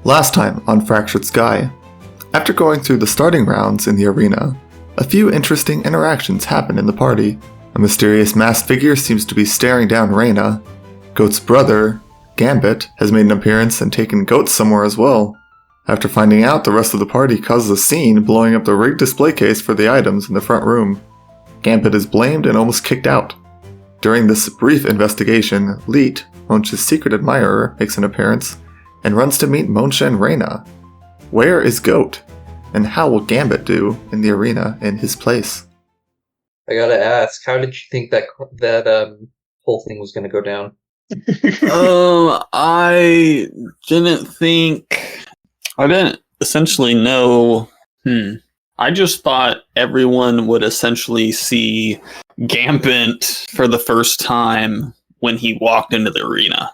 Last time on Fractured Sky. After going through the starting rounds in the arena, a few interesting interactions happen in the party. A mysterious masked figure seems to be staring down Reyna. Goht's brother, Gambit, has made an appearance and taken Goht somewhere as well. After finding out, the rest of the party causes a scene, blowing up the rigged display case for the items in the front room. Gambit is blamed and almost kicked out. During this brief investigation, Leet, Monch's secret admirer, makes an appearance and runs to meet Moncha and Reyna. Where is Goht? And how will Gambit do in the arena in his place? I gotta ask, how did you think that whole thing was gonna go down? I didn't essentially know. I just thought everyone would essentially see Gambit for the first time when he walked into the arena.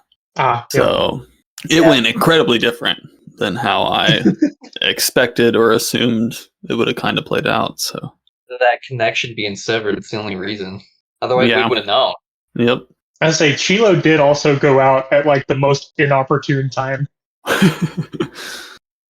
So it went incredibly different than how I expected or assumed it would have kind of played out. So that connection being severed, it's the only reason. Otherwise, we would have known. Yep. I say Chilo did also go out at like the most inopportune time.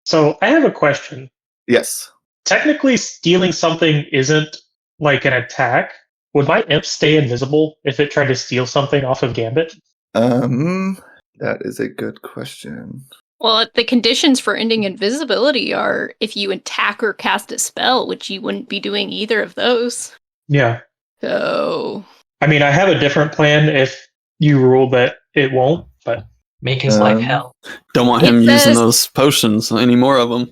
So I have a question. Yes. Technically, stealing something isn't like an attack. Would my imp stay invisible if it tried to steal something off of Gambit? That is a good question. Well, the conditions for ending invisibility are if you attack or cast a spell, which you wouldn't be doing either of those. Yeah. So... I mean, I have a different plan if you rule that it won't, but... Make his life hell. Don't want him using those potions, any more of them.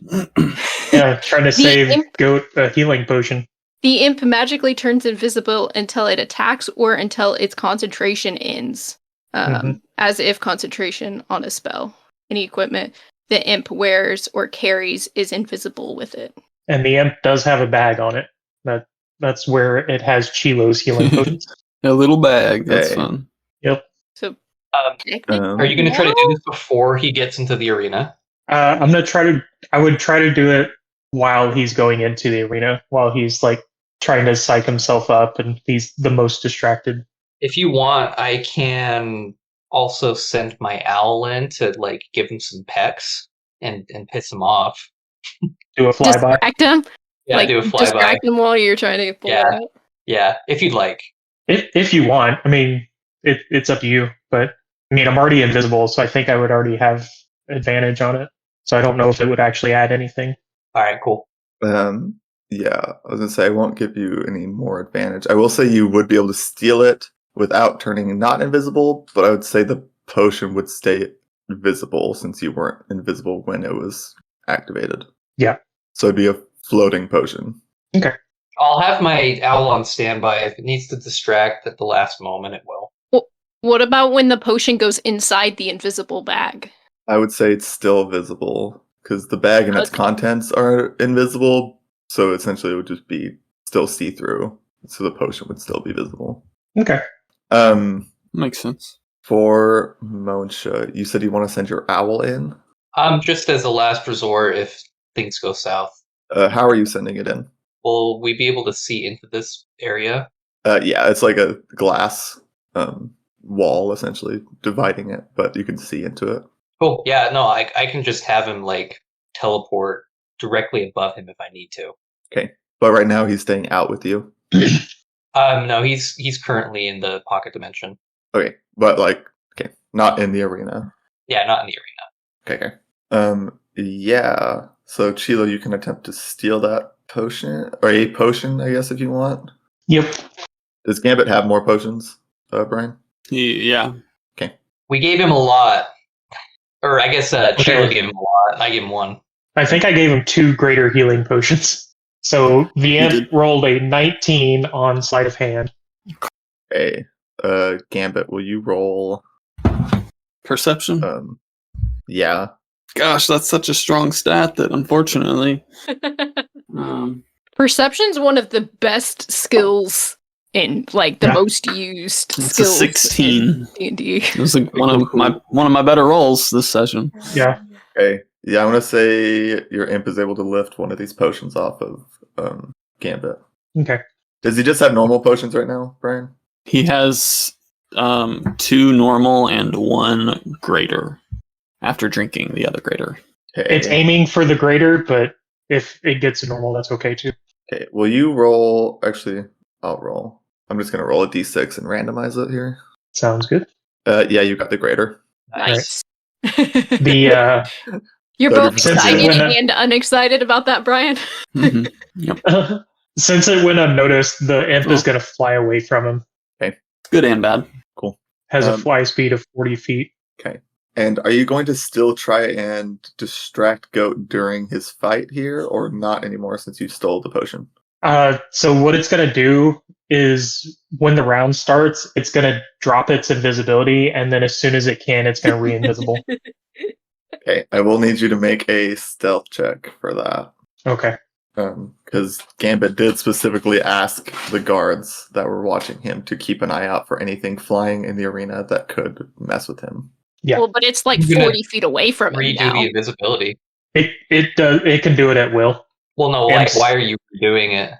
Yeah, trying to save Goht a healing potion. The imp magically turns invisible until it attacks or until its concentration ends. As if concentration on a spell. Any equipment the imp wears or carries is invisible with it. And the imp does have a bag on it. That's where it has Chilo's healing potions. A little bag. That's fun. Yep. So, are you going to try to do this before he gets into the arena? I would try to do it while he's going into the arena, while he's like trying to psych himself up and he's the most distracted. If you want, I can also send my owl in to like give him some pecks and piss him off. Do a flyby. Distract him? Yeah, do a flyby. Distract him while you're trying to pull it out? Yeah, if you'd like. If you want. I mean, it's up to you. But, I mean, I'm already invisible, so I think I would already have advantage on it. So I don't know if it would actually add anything. All right, cool. Yeah, I was going to say, I won't give you any more advantage. I will say you would be able to steal it without turning not invisible, but I would say the potion would stay visible since you weren't invisible when it was activated. Yeah. So it'd be a floating potion. Okay. I'll have my owl on standby. If it needs to distract at the last moment, it will. Well, what about when the potion goes inside the invisible bag? I would say it's still visible, because the bag and its contents are invisible, so essentially it would just be still see-through, so the potion would still be visible. Okay. Makes sense. For Moncha, you said you want to send your owl in? Just as a last resort if things go south. How are you sending it in? Will we be able to see into this area? Yeah, it's like a glass wall, essentially, dividing it, but you can see into it. Cool. Yeah, no, I can just have him, like, teleport directly above him if I need to. Okay. But right now he's staying out with you? No, he's currently in the pocket dimension. Okay, but not in the arena. Yeah, not in the arena. Okay. Yeah. So Chilo, you can attempt to steal that potion, or a potion, I guess, if you want. Yep. Does Gambit have more potions, Brian? Yeah. Okay. We gave him a lot. Or I guess Chilo gave him a lot. I gave him one. I think I gave him 2 greater healing potions. So the imp rolled a 19 on sleight of hand. Okay. Gambit, will you roll Perception? Yeah. Gosh, that's such a strong stat that unfortunately... Perception's one of the best skills in, like, the most used it's skills. A 16. In D&D. It was like one of my better rolls this session. Yeah. Okay. Yeah, I'm going to say your imp is able to lift one of these potions off of Gambit. Okay. Does he just have normal potions right now, Brian? He has 2 normal and 1 greater after drinking the other greater. Okay. It's aiming for the greater, but if it gets a normal, that's okay too. Okay. Will you roll? Actually, I'll roll. I'm just gonna roll a d6 and randomize it here. Sounds good. Yeah, you got the greater. Nice. The You're both 30% excited when and unexcited about that, Brian. Mhm. Yep. since it went unnoticed, the imp is Oh. going to fly away from him. Good and bad. Cool. Has a fly speed of 40 feet. Okay. And are you going to still try and distract Goat during his fight here, or not anymore since you stole the potion? So what it's going to do is when the round starts, it's going to drop its invisibility, and then as soon as it can, it's going to re-invisible. Okay. I will need you to make a stealth check for that. Okay. Because Gambit did specifically ask the guards that were watching him to keep an eye out for anything flying in the arena that could mess with him. Yeah. Well, but it's like I'm gonna 40 feet away from him Redo now. the invisibility. It can do it at will. Well, no, And like, why are you doing it?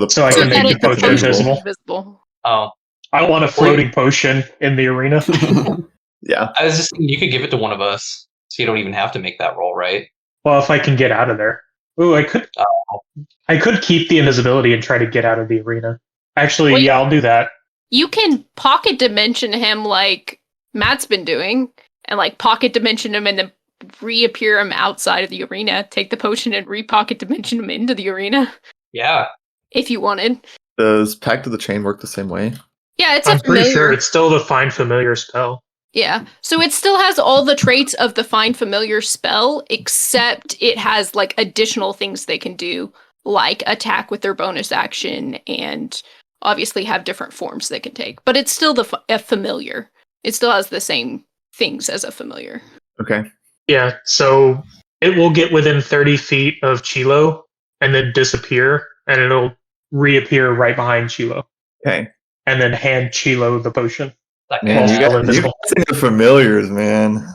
So I So can that make it the potion becomes invisible. invisible. Oh, I want a floating potion in the arena. Yeah. I was just thinking you could give it to one of us, so you don't even have to make that roll, right? Well, if I can get out of there. Ooh, I could. I could keep the invisibility and try to get out of the arena. Actually, Wait. yeah, I'll do that. You can pocket dimension him like Matt's been doing, and like pocket dimension him and then reappear him outside of the arena. Take the potion and re-pocket dimension him into the arena Yeah. if you wanted. Does Pact of the Chain work the same way? Yeah, it's I'm a familiar. pretty sure it's still the Find Familiar spell. Yeah, so it still has all the traits of the Find Familiar spell, except it has like additional things they can do, like attack with their bonus action, and obviously have different forms they can take. But it's still a familiar. It still has the same things as a familiar. Okay. Yeah, so it will get within 30 feet of Chilo and then disappear, and it'll reappear right behind Chilo, Okay. and then hand Chilo the potion. That Man, guy. you Still guys invisible. are familiars, man.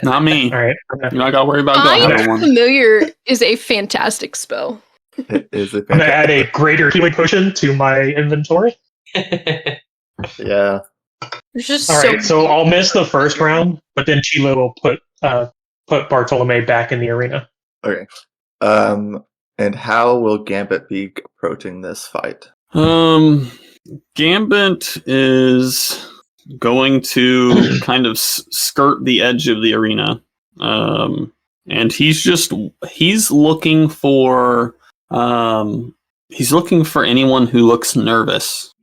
Not me. All right. You know, I gotta worry about Goht Find having one. Familiar is a fantastic spell. It is a I'm going to add a greater healing potion to my inventory. Yeah. There's just All so right, so I'll miss the first round, but then Chilo will put Bartolome back in the arena. Okay. And how will Gambit be approaching this fight? Gambit is going to kind of skirt the edge of the arena. And he's looking for anyone who looks nervous.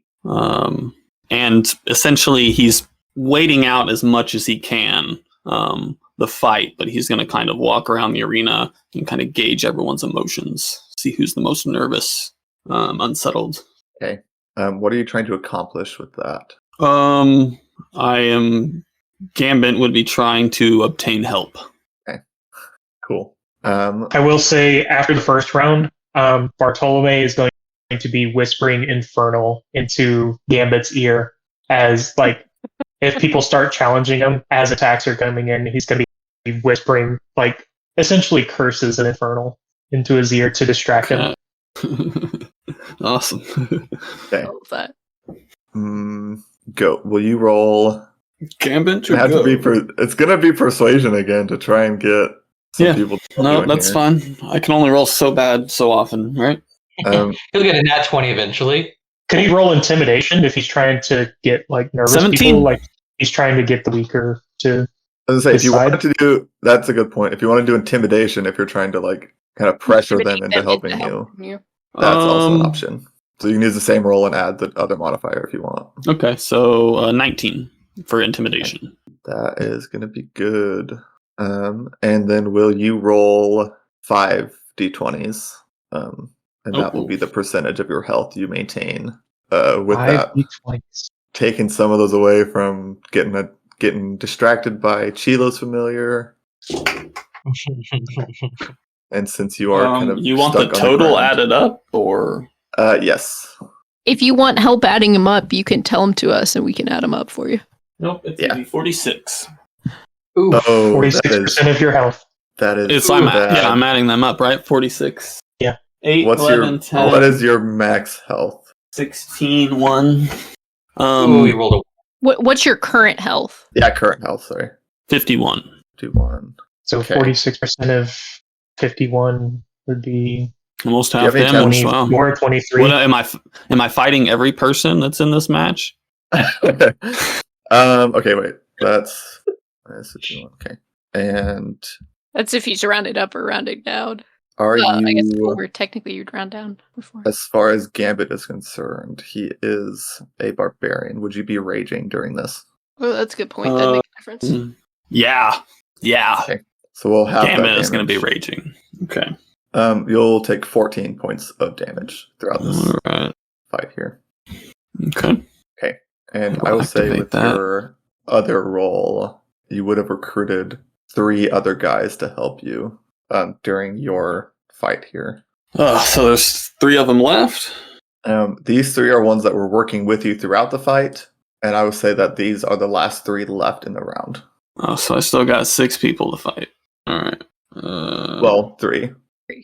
And essentially he's waiting out as much as he can the fight, but he's going to kind of walk around the arena and kind of gauge everyone's emotions, see who's the most nervous, unsettled. Okay. What are you trying to accomplish with that? Gambit would be trying to obtain help. Cool. I will say after the first round, Bartolome is going to be whispering Infernal into Gambit's ear as, like, if people start challenging him as attacks are coming in, he's going to be whispering, like, essentially curses and Infernal into his ear to distract him. Awesome. Okay. I love that. Go. Will you roll? Gambit It have to be it's gonna be persuasion again to try and get some people. To No, join that's here. fine. I can only roll so bad so often, right? He'll get a nat 20 eventually. Could he roll intimidation if he's trying to get, like, nervous 17. people? Like, he's trying to get the weaker to... I was gonna say, if you decide. wanted to do, that's a good point. If you want to do intimidation, if you're trying to like kind of pressure them Intimidate into them helping into you, helping you. that's also an option. So you can use the same roll and add the other modifier if you want. Okay, so 19 for intimidation. That is going to be good. And then will you roll 5 d20s? And that will be the percentage of your health you maintain. With that, taking some of those away from getting distracted by Chilo's familiar. And since you are kind of you want the stuck on total ground- added up, or yes. If you want help adding him up, you can tell him to us and we can add him up for you. nope? It's Yeah. gonna be 46. Ooh. Oh, 46% of your health. that is It's bad. I'm adding them up, right? 46. Yeah. 8, What's 11, 10, what is your max health? 16, 1. Ooh, he rolled a What's your current health? Yeah, current health. Sorry, 51. 51. So Okay. 46% of 51 would be Almost you half have any damage. 20, Wow. more 23. What am I fighting every person that's in this match? Okay, wait. That's 51. Okay. And That's if he's rounded up or rounded down. are I guess you, forward, technically you'd round down before. as far as Gambit is concerned, he is a barbarian. Would you be raging during this? Well, that's a good point. That'd make a difference. Yeah. Okay. So we'll have Gambit that is going to be damage. raging. Okay. You'll take 14 points of damage throughout this All right. fight here. Okay. And We'll I will say activate with that. your other role, you would have recruited 3 other guys to help you during your fight here. So there's 3 of them left. These 3 are ones that were working with you throughout the fight, and I would say that these are the last 3 left in the round. Oh, so I still got 6 people to fight. All right. Well, 3.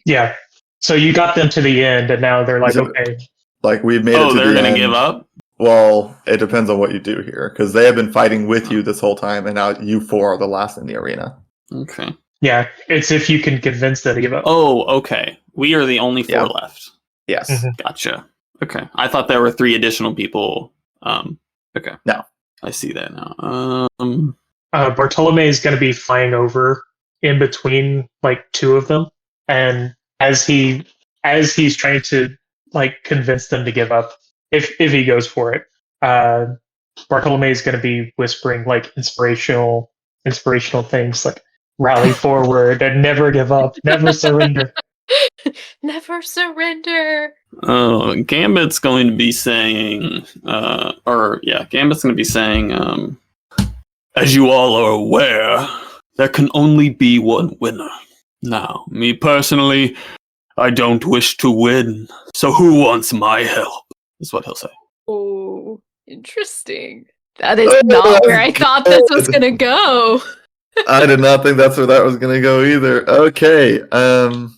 Yeah. So you got them to the end, and now they're like, So- okay. Like we've made it to they're the gonna end. give up. Well, it depends on what you do here, because they have been fighting with you this whole time, and now you 4 are the last in the arena. Okay. Yeah, it's if you can convince them to give up. Oh, okay. We are the only 4 Yeah. left. Yes. Mhm. Gotcha. Okay. I thought there were 3 additional people. Okay. No. I see that now. Bartolome is going to be flying over in between like 2 of them, and as he's trying to like convince them to give up, if he goes for it, Bartolome is going to be whispering like inspirational things like rally forward and never give up, never surrender. Never surrender. Gambit's going to be saying, Gambit's going to be saying, as you all are aware, there can only be one winner. Now, me personally, I don't wish to win, so who wants my help? Is what he'll say. Oh, interesting. That is not where I thought this was gonna go. I did not think that's where that was going to go either. Okay. I'm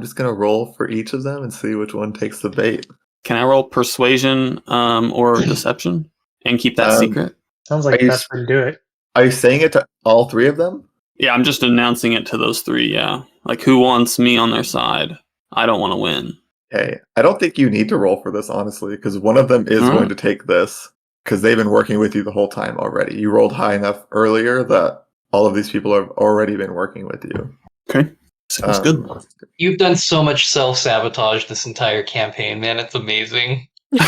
just going to roll for each of them and see which one takes the bait. Can I roll persuasion or deception and keep that secret? Sounds like Are you that's where to do it. Are you saying it to all 3 of them? Yeah, I'm just announcing it to those 3, yeah. Like, who wants me on their side? I don't want to win. Okay. I don't think you need to roll for this, honestly, because one of them is going to take this, because they've been working with you the whole time already. You rolled high enough earlier that all of these people have already been working with you. Okay. Sounds good. You've done so much self-sabotage this entire campaign, man. It's amazing. Me?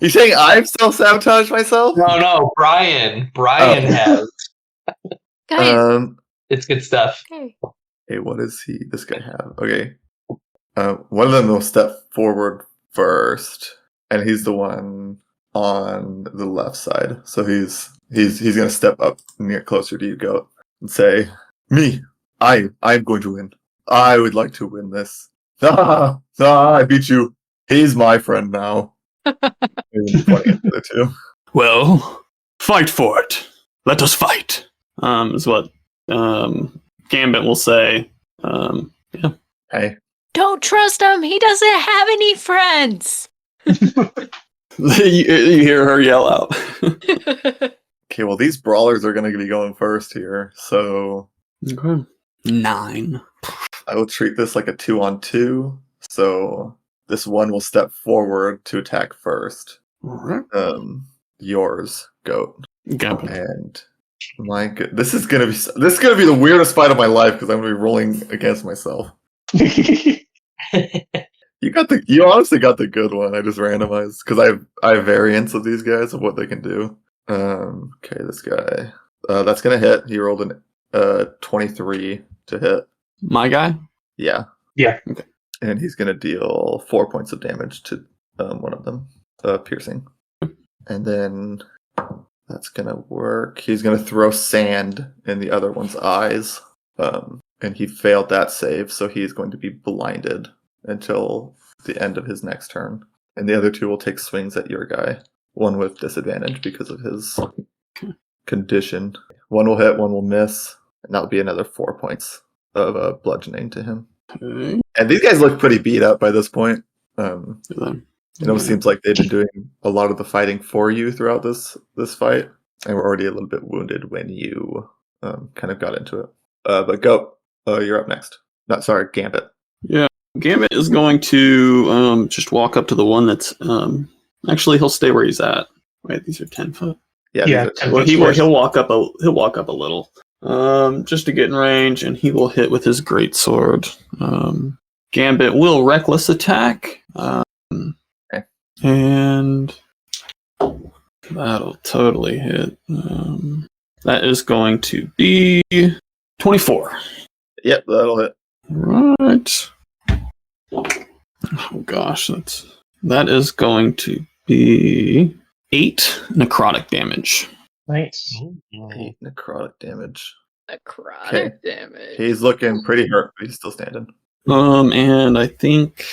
You saying I've self-sabotaged myself? No, Brian. Brian has. Guys, It's good stuff. okay. Hey, what does this guy have? Okay. One of them will step forward first, and he's the one on the left side. So he's gonna step up near closer to you, Goat, and say, "Me, I'm going to win. I would like to win this. I beat you. He's my friend now." And pointing at the 2. Well, fight for it. Let us fight. Is what Gambit will say. Yeah. Hey, Don't trust him. He doesn't have any friends. you hear her yell out. okay. Well, these brawlers are gonna be going first here, so Okay. 9. I will treat this like a 2-on-2. So this one will step forward to attack first. Alright. Yours, Goat, Gambit. and this is gonna be the weirdest fight of my life because I'm gonna be rolling against myself. You honestly got the good one. I just randomized because I have variants of these guys of what they can do. Okay, this guy. That's gonna hit. He rolled an 23 to hit. My guy? Yeah. Yeah. Okay. And he's gonna deal 4 points of damage to one of them, piercing. And then that's gonna work. He's gonna throw sand in the other one's eyes. And he failed that save, so he's going to be blinded until the end of his next turn. And the other 2 will take swings at your guy. One with disadvantage because of his condition. One will hit, one will miss, and that'll be another 4 points of bludgeoning to him. Okay. And these guys look pretty beat up by this point. It almost Yeah. seems like they've been doing a lot of the fighting for you throughout this fight, and were already a little bit wounded when you kind of got into it. But Goat, you're up next. Not sorry, Gambit. Yeah, Gambit is going to just walk up to the one that's actually he'll stay where he's at. Wait, these are 10 foot. Yeah, Yeah, these are 10 Well, foot. he'll walk up a little, just to get in range, and he will hit with his great sword. Gambit will reckless attack, Okay. and that'll totally hit. That is going to be 24. Yep, that'll hit. Right. Oh gosh, that is going to be 8 necrotic damage. Nice. 8 necrotic damage. Necrotic damage. He's looking pretty hurt, but he's still standing. And I think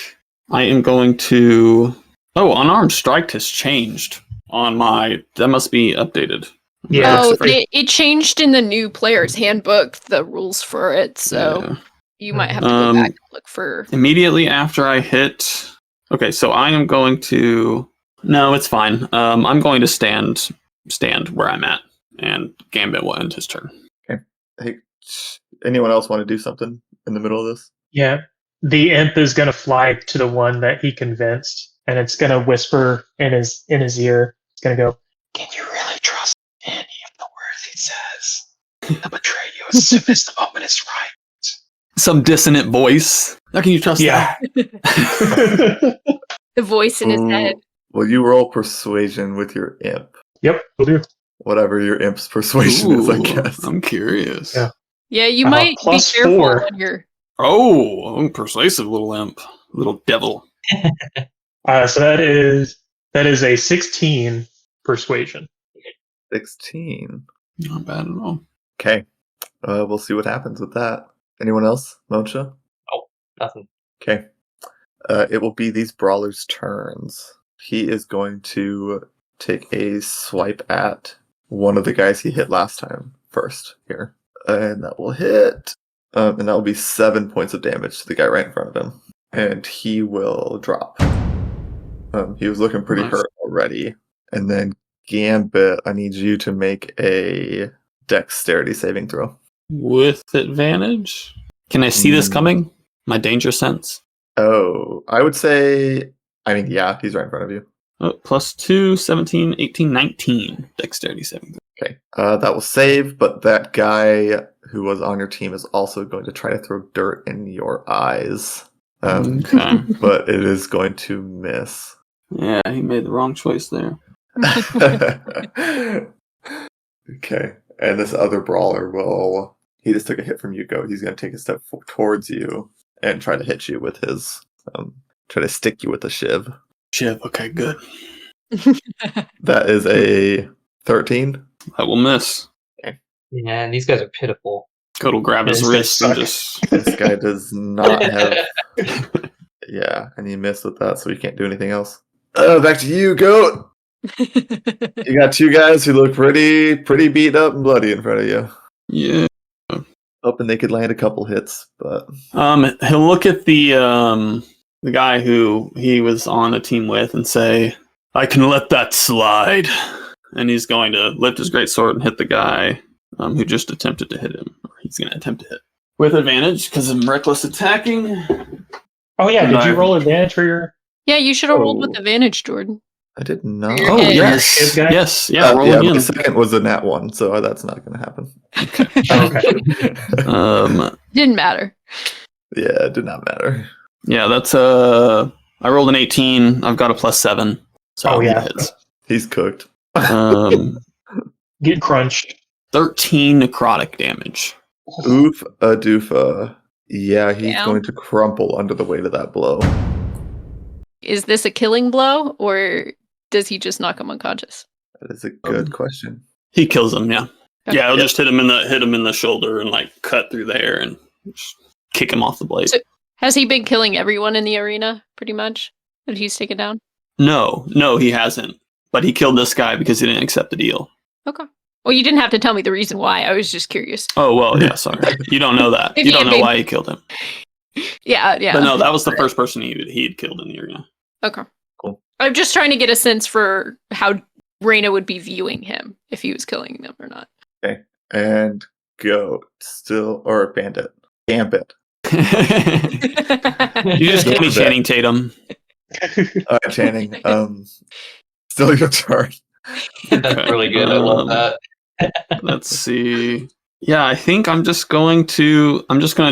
I am going to. Oh, unarmed strike has changed on my. That must be updated. Yeah. Oh, Right. it changed in the new player's handbook, the rules for it, so Yeah. you might have to go back and look for. Immediately after I hit. Okay, so I am going to. No, it's fine. I'm going to stand where I'm at, and Gambit will end his turn. Hey, anyone else want to do something in the middle of this? Yeah. The imp is going to fly to the one that he convinced, and it's going to whisper in his ear. It's going to go, "Can you really trust any of the words he says? He'll betray you as soon as the moment is right." Some dissonant voice. How can you trust Yeah. that? The voice in his head. Well, you roll persuasion with your imp. Yep, we'll do. Whatever your imp's persuasion is, I Ooh, guess. I'm curious. Yeah. Yeah, you might be plus careful 4. on your. Oh, I'm persuasive little imp. Little devil. So that is a 16 persuasion. 16. Not bad at all. Okay. We'll see what happens with that. Anyone else? Monsha? Nothing. Okay. It will be these brawlers' turns. He is going to take a swipe at one of the guys he hit last time first here. And that will hit. And that will be 7 points of damage to the guy right in front of him. And he will drop. He was looking pretty Nice. hurt already. And then Gambit, I need you to make a dexterity saving throw. With advantage? Can I see this coming? My danger sense? Oh, I would say, yeah, he's right in front of you. Oh, plus 2, 17, 18, 19. Dexterity saving. Okay. That will save, but that guy who was on your team is also going to try to throw dirt in your eyes. Okay. But it is going to miss. Yeah, he made the wrong choice there. Okay. And this other brawler will... He just took a hit from you, Goat. He's going to take a step towards you and try to hit you with his... try to stick you with a shiv. Shiv, okay, good. That is a 13. I will miss. Yeah, and these guys are pitiful. Goat will grab his These guys wrist and suck. just... This guy does not have... Yeah, and you missed with that, so you can't do anything else. Back to you, Goat! You got two guys who look pretty beat up and bloody in front of you. Yeah. Hoping they could land a couple hits, but... He'll look at the guy who he was on a team with and say, "I can let that slide." And he's going to lift his great sword and hit the guy who just attempted to hit him. Or he's going to attempt to hit. With advantage, because I'm reckless attacking. Oh yeah, And did you I- roll advantage for your... Yeah, you should have rolled with Oh. advantage, Jordan. I did not. Your Oh, head. yes. Shiv guy? Yes, yeah, roll yeah, again. my second was a nat 1, so that's not going to happen. Oh, okay. Didn't matter. Yeah, it did not matter. Yeah, that's I rolled an 18. I've got a plus 7. So Oh, yeah. it hits. He's cooked. 13 Get crunched. necrotic damage. Oof a doofa. Yeah, he's Damn. going to crumple under the weight of that blow. Is this a killing blow, or does he just knock him unconscious? That is a good question. He kills him, yeah. Okay. Yeah, I'll just hit him in the shoulder and like cut through there and just kick him off the blade. So- Has he been killing everyone in the arena, pretty much, that he's taken down? No, he hasn't. But he killed this guy because he didn't accept the deal. Okay. Well, you didn't have to tell me the reason why. I was just curious. Oh, well, yeah, sorry. You don't know that. If You he don't had know been- why he killed him. Yeah. But no, that was the first person he had killed in the arena. Okay. Cool. I'm just trying to get a sense for how Reyna would be viewing him if he was killing them or not. And Goat still, or Bandit. Gambit. You just gave me Channing Tatum. Alright, Channing. Still your turn. That's really good. I love that. Let's see. Yeah, I think I'm just going to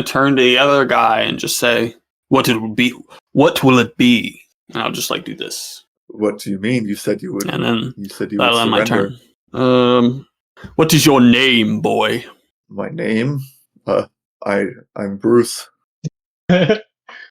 turn to the other guy and just say, what will it be? And I'll just like do this. What do you mean? You said you would. And then you said you that'll would end my surrender. turn. What is your name, boy? My name? I'm Bruce. And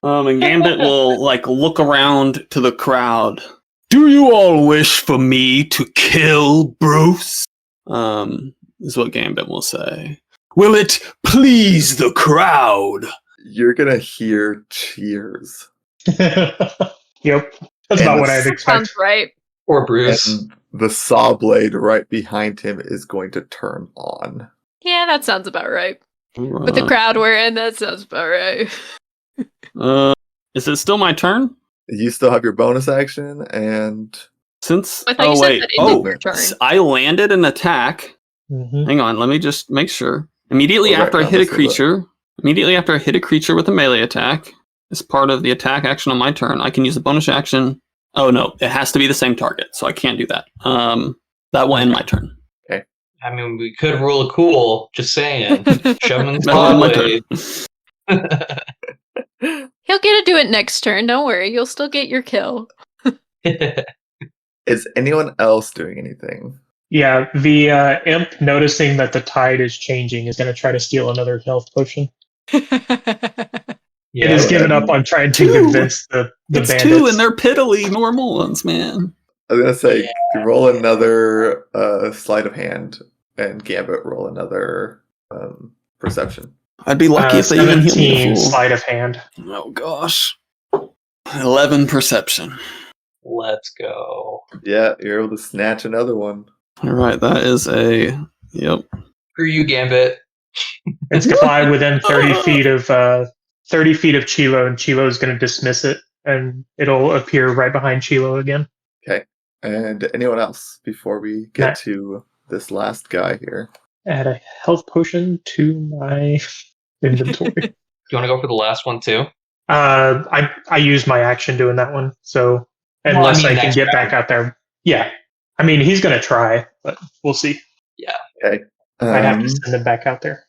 Gambit will like look around to the crowd. Do you all wish for me to kill Bruce? Is what Gambit will say. Will it please the crowd? You're gonna hear cheers. Yep. That's about what I'd expect. Sounds right. Or Bruce. And the saw blade right behind him is going to turn on. Yeah, that sounds about right. Right. With the crowd we're in, that sounds about right. Is it still my turn? You still have your bonus action, and Since I thought you said that it ended your turn. I landed an attack. Mhm. Hang on, let me just make sure. Immediately Well, after right I now, hit a let's do creature with a melee attack, as part of the attack action on my turn, I can use a bonus action. Oh no, it has to be the same target, so I can't do that. That will end my turn. I mean, we could rule it cool. Just saying. Shove him in the That'll end my spotlight. turn. He'll get to do it next turn. Don't worry. You'll still get your kill. is anyone else doing anything? Yeah, the imp, noticing that the tide is changing, is going to try to steal another health potion. It has given up on trying to convince the It's bandits. two, and they're piddly normal ones, man. I was gonna say, roll another sleight of hand, and Gambit roll another perception. I'd be lucky if they even healed me. 17 the fool. sleight of hand. Oh gosh. 11 perception. Let's go. Yeah, you're able to snatch another one. Alright, that is a yep. Screw you, Gambit. It's going to fly within 30 feet of Chilo, and Chilo's going to dismiss it, and it'll appear right behind Chilo again. And anyone else before we get Nah. to this last guy here? Add a health potion to my inventory. Do you want to go for the last one too? I used my action doing that one, so Well, unless I mean, I can next get round. back out there, yeah. I mean, he's going to try, but we'll see. Okay. I have to send him back out there.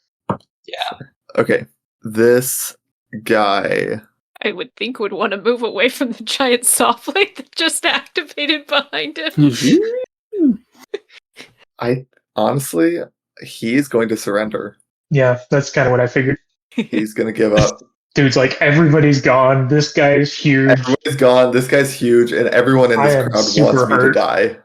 Yeah. Okay. This guy. I would think would want to move away from the giant saw blade that just activated behind him. Honestly, he's going to surrender. Yeah, that's kind of what I figured. He's going to give up. Dude's like, everybody's gone. This guy is huge. Everybody's gone. This guy's huge, and everyone in I this am crowd super wants me to hurt. die.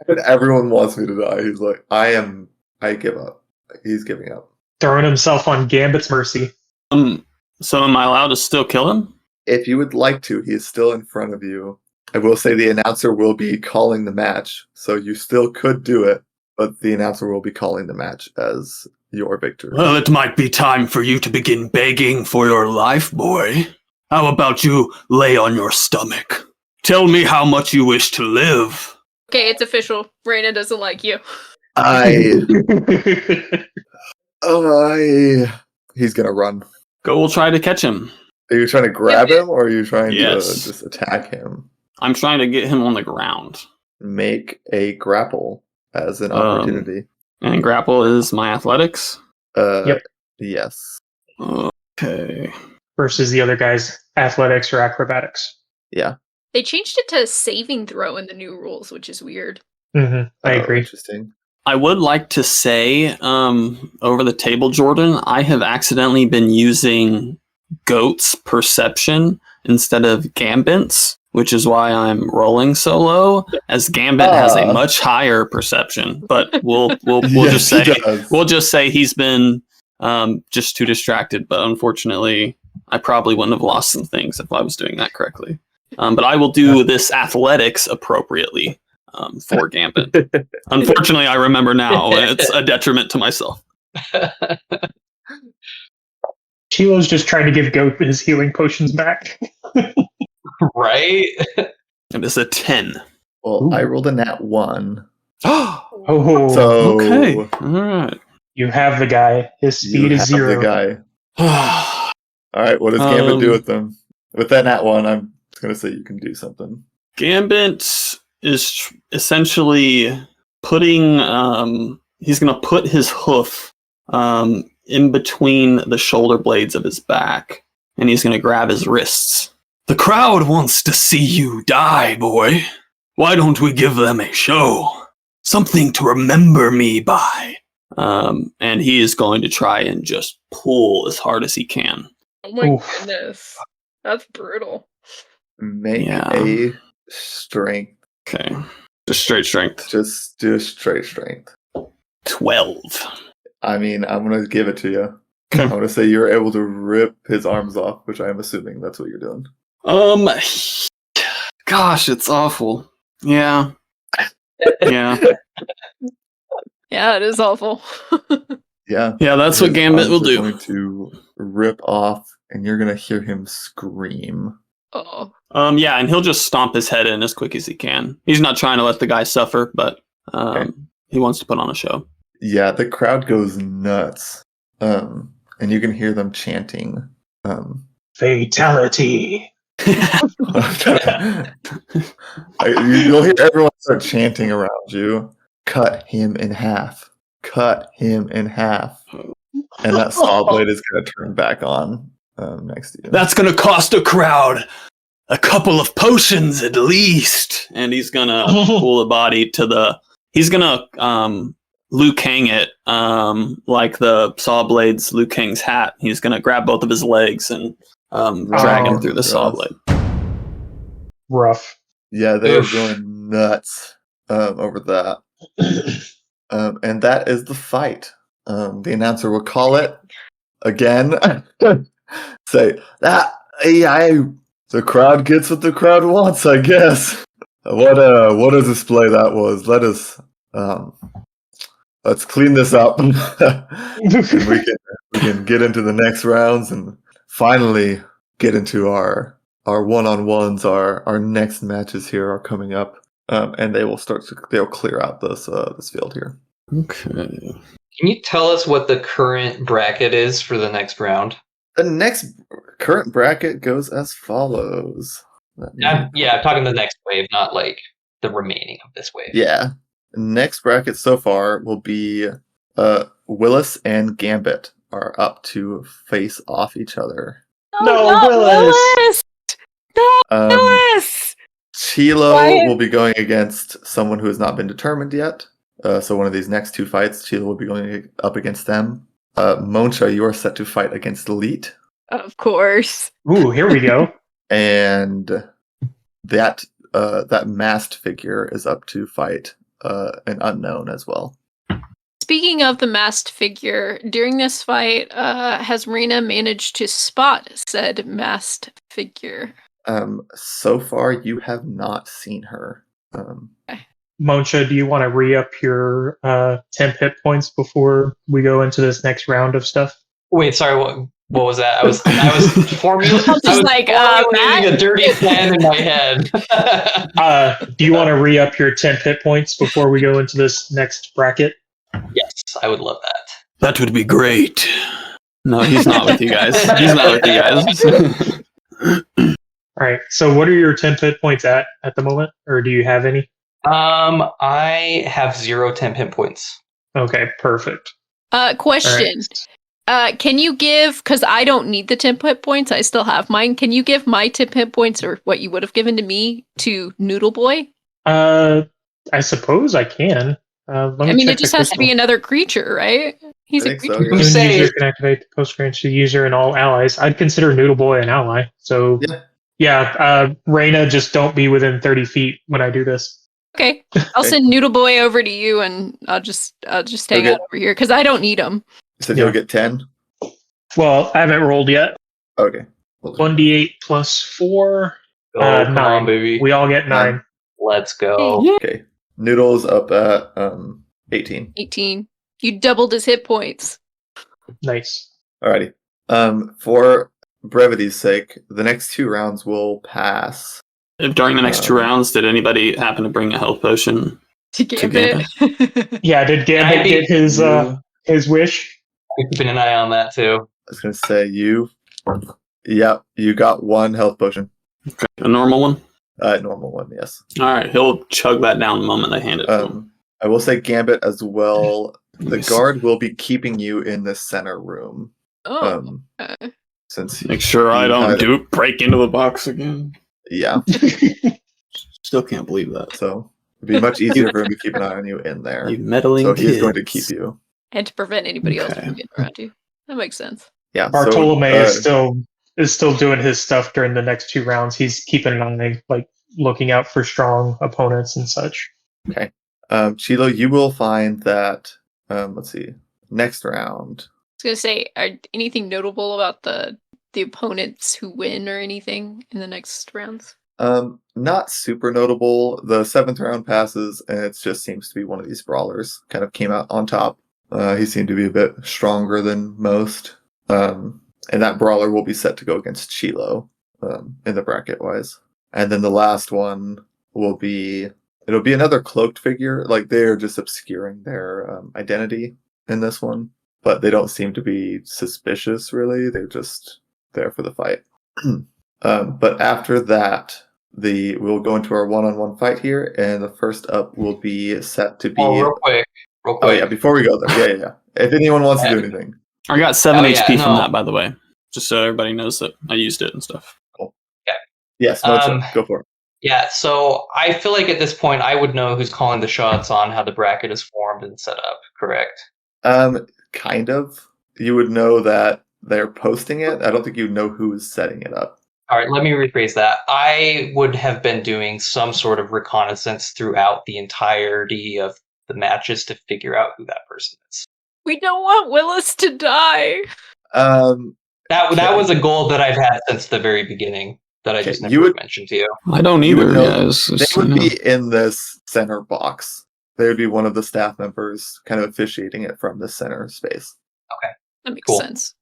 And everyone wants me to die. He's like, I give up. He's giving up. Throwing himself on Gambit's mercy. So am I allowed to still kill him? If you would like to, he is still in front of you. I will say the announcer will be calling the match, so you still could do it, but the announcer will be calling the match as your victory. Well, it might be time for you to begin begging for your life, boy. How about you lay on your stomach? Tell me how much you wish to live. Okay, it's official. Raina doesn't like you. He's gonna run. Go, we'll try to catch him. Are you trying to grab him, or are you trying Yes. to just attack him? I'm trying to get him on the ground. Make a grapple as an opportunity. And grapple is my athletics. Yep. Yes. Okay. Versus the other guy's athletics or acrobatics. Yeah. They changed it to saving throw in the new rules, which is weird. I agree. Interesting. I would like to say, over the table, Jordan, I have accidentally been using Goht's perception instead of Gambit's, which is why I'm rolling so low, as Gambit has a much higher perception. But we'll Yes, he just does. say he's been just too distracted. But unfortunately, I probably wouldn't have lost some things if I was doing that correctly. But I will do this athletics appropriately for Gambit. Unfortunately, I remember now. It's a detriment to myself. Chilo's just trying to give Goat his healing potions back. Right? And it's a 10. Well, I rolled a nat 1. Oh, So Okay. All right. You have the guy. His You speed is have 0. the guy. All right, what does Gambit do with them? With that nat one, I'm going to say you can do something. Gambit is essentially putting. He's going to put his hoof in between the shoulder blades of his back, and he's going to grab his wrists. The crowd wants to see you die, boy. Why don't we give them a show? Something to remember me by. And he is going to try and just pull as hard as he can. Oh my Oof. goodness. That's brutal. Make Yeah. a strength. Okay. Just straight strength. Just do a straight strength. 12. I mean, I'm going to give it to you. Okay. I'm going to say you're able to rip his arms off, which I am assuming that's what you're doing. Gosh, it's awful. Yeah. Yeah. Yeah, it is awful. Yeah. Yeah, that's what His Gambit will arms are do. going to rip off, and you're going to hear him scream. Oh. Yeah, and he'll just stomp his head in as quick as he can. He's not trying to let the guy suffer, but he wants to put on a show. Yeah, the crowd goes nuts. And you can hear them chanting. Fatality. You'll hear everyone start chanting around you. Cut him in half. Cut him in half. And that saw blade is going to turn back on next to you. That's going to cost a crowd a couple of potions at least. And he's going to pull the body to the... He's going to Liu Kang it like the saw blades Liu Kang's hat. He's going to grab both of his legs and drag him through the saw blade. Rough. Yeah, they are Oof. going nuts over that. And that is the fight. The announcer will call it again. Say that the crowd gets what the crowd wants, I guess. What a display that was. Let's clean this up. And we can get into the next rounds and finally get into our one-on-ones. Our next matches here are coming up. And they'll clear out this field here. Okay. Can you tell us what the current bracket is for the next round? The next current bracket goes as follows. I'm talking the next wave, not like the remaining of this wave. Yeah. Next bracket so far will be Willis and Gambit are up to face off each other. No, Willis! Willis! Chilo will be going against someone who has not been determined yet. So one of these next two fights, Chilo will be going up against them. Moncha, you are set to fight against Elite. Of course. Ooh, here we go. And that masked figure is up to fight an unknown as well. Speaking of the masked figure, during this fight, has Marina managed to spot said masked figure? So far, you have not seen her. Moncha, do you want to re-up your 10 hit points before we go into this next round of stuff? Wait, sorry, what was that? I was formulating Matt? a dirty plan in my head. Do you want to re-up your 10 hit points before we go into this next bracket? Yes, I would love that. That would be great. No, he's not with you guys. He's not with you guys. All right. So, what are your 10 hit points at the moment, or do you have any? I have 0 temp hit points. Okay, perfect. Question. All Can you give, because I don't need the temp hit points, I still have mine. Can you give my temp hit points, or what you would have given to me, to Noodle Boy? I suppose I can. It just has to be another creature, right? He's a I think so, creature. yeah. Who say- User can activate the post-grant to user and all allies. I'd consider Noodle Boy an ally. So, yeah, Reyna, just don't be within 30 feet when I do this. Okay, I'll send Noodle Boy over to you, and I'll just hang out over here because I don't need him. So you'll get 10? Well, I haven't rolled yet. Okay. 1d8 plus 4. Oh, come 9. on, baby. We all get 9. Let's go. Okay. Noodle's up at 18. 18. You doubled his hit points. Nice. Alrighty. For brevity's sake, the next 2 rounds will pass. If during the next 2 rounds, did anybody happen to bring a health potion? To Gambit. Yeah, did Gambit get his his wish. I'm keeping an eye on that too. I was gonna say you got 1 health potion. Okay. A normal one? Normal one, yes. Alright, he'll chug that down the moment I hand it to him. I will say Gambit as well. The Nice. guard will be keeping you in the center room. Oh. Since Make sure I he don't had- break into the box again. Yeah, Still can't believe that. so it'd be much easier for him to keep an eye on you in there. You meddling So kids. he's going to keep you. And to prevent anybody else Okay. from getting around you. That makes sense. Yeah. Bartolome so, is still doing his stuff during the next 2 rounds. He's keeping an eye, like looking out for strong opponents and such. Chilo, you will find that. Let's see. Next round. I was gonna say, are anything notable about the opponents who win or anything in the next rounds? Not super notable. The 7th round passes, and it just seems to be one of these brawlers. Kind of came out on top. He seemed to be a bit stronger than most. And that brawler will be set to go against Chilo, in the bracket wise. And then the last one will be, it'll be another cloaked figure. Like they're just obscuring their identity in this one, but they don't seem to be suspicious really. They're just there for the fight. But after that, we'll go into our one-on-one fight here, and the first up will be set to be. Oh, real quick. Oh yeah, before we go there, yeah. If anyone wants to do anything, I got 7 Oh, yeah, HP from no. that, by the way. Just so everybody knows that I used it and stuff. yes, go for it. Yeah, so I feel like at this point I would know who's calling the shots on how the bracket is formed and set up, correct? Kind of. You would know that they're posting it. I don't think you'd know who is setting it up. All right, let me rephrase that. I would have been doing some sort of reconnaissance throughout the entirety of the matches to figure out who that person is. We don't want Willis to die. That was a goal that I've had since the very beginning that I just Okay, never mentioned to you. I don't You would either. know- Yeah, They would be in this center box. They would be one of the staff members kind of officiating it from the center space. That makes Cool. sense.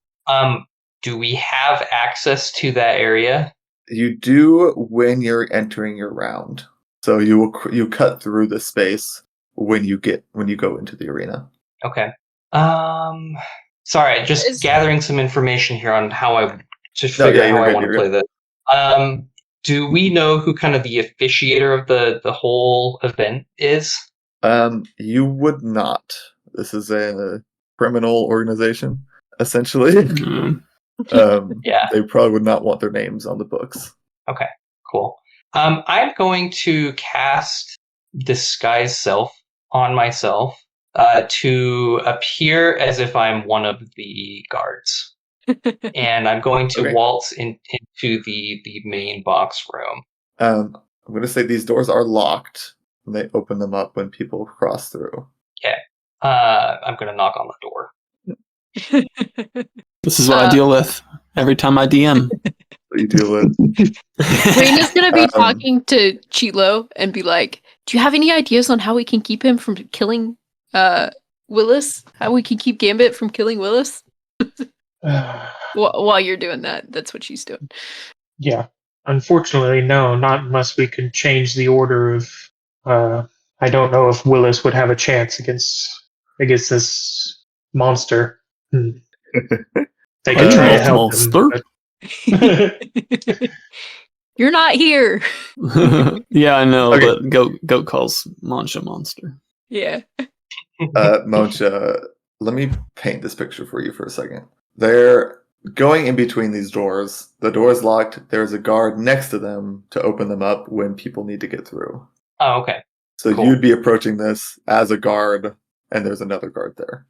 Do we have access to that area? You do when you're entering your round. So you cut through the space when you go into the arena. Okay. Sorry, just gathering some information here on how I figure out how I want to play this. Do we know who kind of the officiator of the whole event is? You would not. This is a criminal organization, essentially. Yeah. They probably would not want their names on the books. Okay, cool. I'm going to cast Disguise Self on myself to appear as if I'm one of the guards. And I'm going to waltz into the main box room. I'm going to say these doors are locked, and they open them up when people cross through. Okay. I'm going to knock on the door. This is what I deal with every time I DM. What you deal with. Raina's gonna be talking to Chilo and be like, "Do you have any ideas on how we can keep him from killing Willis? How we can keep Gambit from killing Willis?" While you're doing that, that's what she's doing. Yeah. Unfortunately, no, not unless we can change the order of. I don't know if Willis would have a chance against this monster. They could try to help him. You're not here. Yeah, I know, Okay. but Goat calls Mancha monster. Yeah. Moncha, let me paint this picture for you for a second. They're going in between these doors. The door's locked. There's a guard next to them to open them up when people need to get through. Oh, okay. So Cool. you'd be approaching this as a guard, and there's another guard there.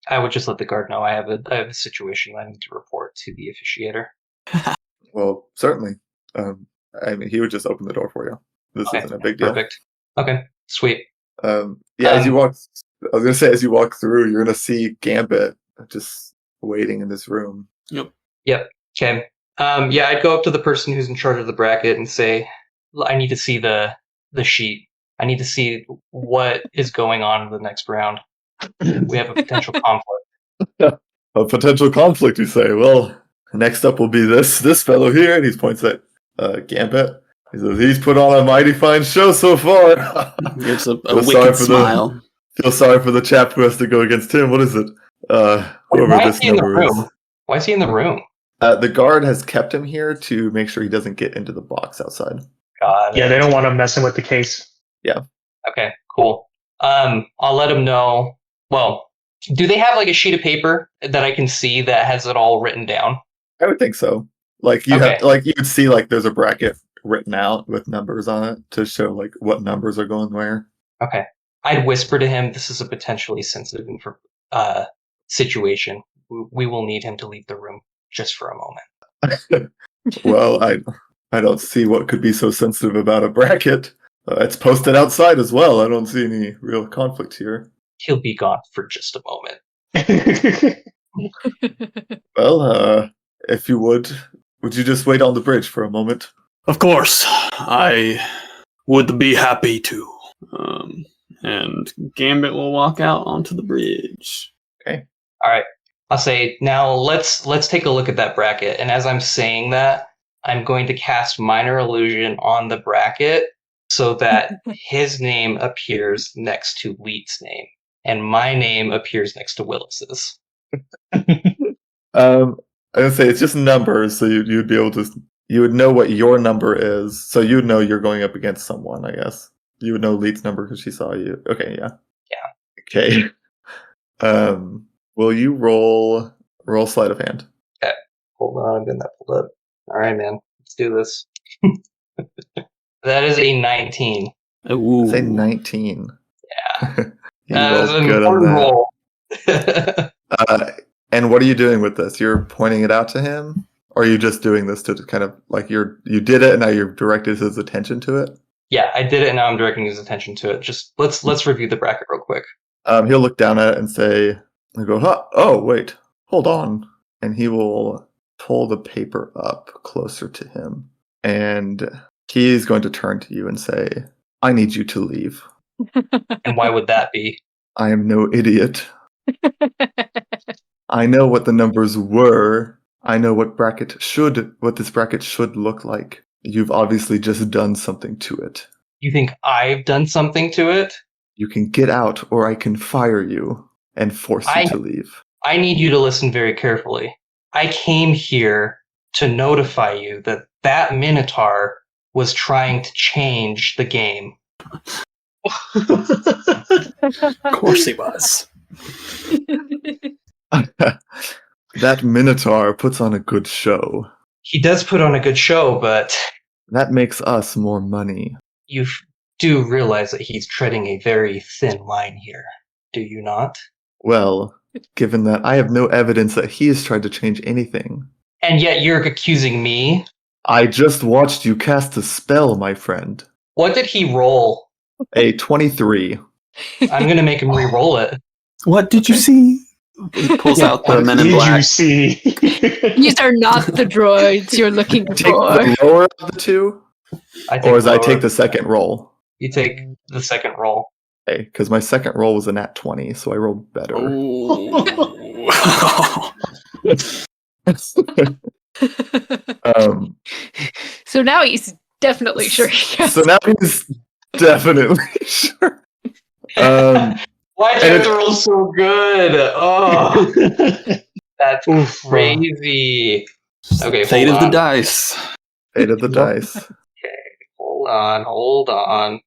I would just let the guard know I have a situation I need to report to the officiator. Well, certainly. I mean, he would just open the door for you. This Okay, isn't a big deal. Perfect. Okay, sweet. As you walk, I was gonna say, as you walk through, you're gonna see Gambit just waiting in this room. Yep. Okay. Yeah, I'd go up to the person who's in charge of the bracket and say, I need to see the sheet. I need to see what is going on in the next round. We have a potential conflict. A potential conflict, you say? Well, next up will be this fellow here, and he points at Gambit. He says he's put on a mighty fine show so far. Gives a Sorry wicked for smile. Feel sorry for the chap who has to go against him. What is it? Why Whoever is this he in the number is. room? Why is he in the room? The guard has kept him here to make sure he doesn't get into the box outside. God. Yeah, they don't want him messing with the case. Okay, cool. I'll let him know. Well, do they have like a sheet of paper that I can see that has it all written down? I would think so. Like you Okay. have, like you would see, like there's a bracket written out with numbers on it to show like what numbers are going where. Okay. I'd whisper to him, this is a potentially sensitive situation. We will need him to leave the room just for a moment. Well, I don't see what could be so sensitive about a bracket. It's posted outside as well. I don't see any real conflict here. He'll be gone for just a moment. Well, if you would you just wait on the bridge for a moment? Of course, I would be happy to. And Gambit will walk out onto the bridge. All right. I'll say, now let's take a look at that bracket. And as I'm saying that, I'm going to cast Minor Illusion on the bracket so that his name appears next to Leet's name. And my name appears next to Willis's. I would say it's just numbers, so you'd be able to, you would know what your number is, so you'd know you're going up against someone, I guess. You would know Leet's number because she saw you. Okay, yeah. Yeah. Okay. Will you roll sleight of hand? Okay. Hold on, I'm getting that pulled up. All right, man. Let's do this. That is a 19. Ooh. Say 19. Yeah. You That is rolled an good on important that. roll. And what are you doing with this? You're pointing it out to him? Or are you just doing this to kind of, like, you did it and now you've directed his attention to it? Yeah, I did it and now I'm directing his attention to it. Just let's review the bracket real quick. He'll look down at it and say, he'll go, huh, oh, wait, hold on. And he will pull the paper up closer to him. And he's going to turn to you and say, I need you to leave. And why would that be? I am no idiot. I know what the numbers were. I know what this bracket should look like. You've obviously just done something to it. You think I've done something to it? You can get out, or I can fire you and force you to leave. I need you to listen very carefully. I came here to notify you that that Minotaur was trying to change the game. Of course he was. That Minotaur puts on a good show. He does put on a good show, but That makes us more money. you do realize that he's treading a very thin line here, do you not? Well, given that I have no evidence that he has tried to change anything. And yet you're accusing me? I just watched you cast a spell, my friend. What did he roll? A 23. I'm gonna make him re-roll it. What did you see? He pulls out the What Men in did Black. you see? These are not the droids you're looking Take for. the lower of the two, I take or as I lower. take the second roll. You take the second roll. Okay, because my second roll was a nat 20, so I rolled better. um, So now he's definitely sure he has. so now he's definitely sure. Why did you have to roll so good? Oh, that's Oof. crazy. Okay, Fate hold of the on. dice. Fate of the dice. Hold on.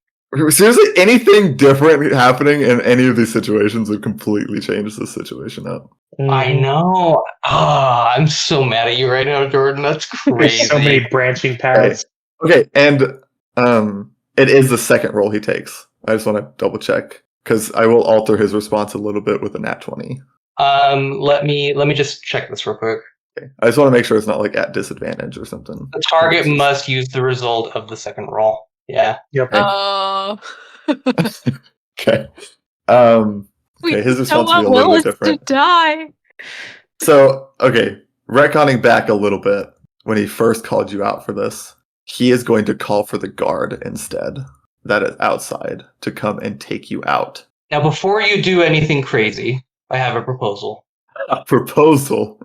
Seriously, anything different happening in any of these situations would completely change the situation up. I know. I'm so mad at you right now, Jordan. That's crazy. There's so many branching paths. Okay, and it is the second roll he takes. I just want to double check because I will alter his response a little bit with a nat 20. Let me just check this real quick. Okay. I just want to make sure it's not like at disadvantage or something. The target must use the result of the second roll. Yeah. Yep. Oh. Okay. We his don't response will want be a little Willis bit different. to die. So, okay, retconning back a little bit, when he first called you out for this, he is going to call for the guard instead, that is outside, to come and take you out. Now, before you do anything crazy, I have a proposal. A proposal?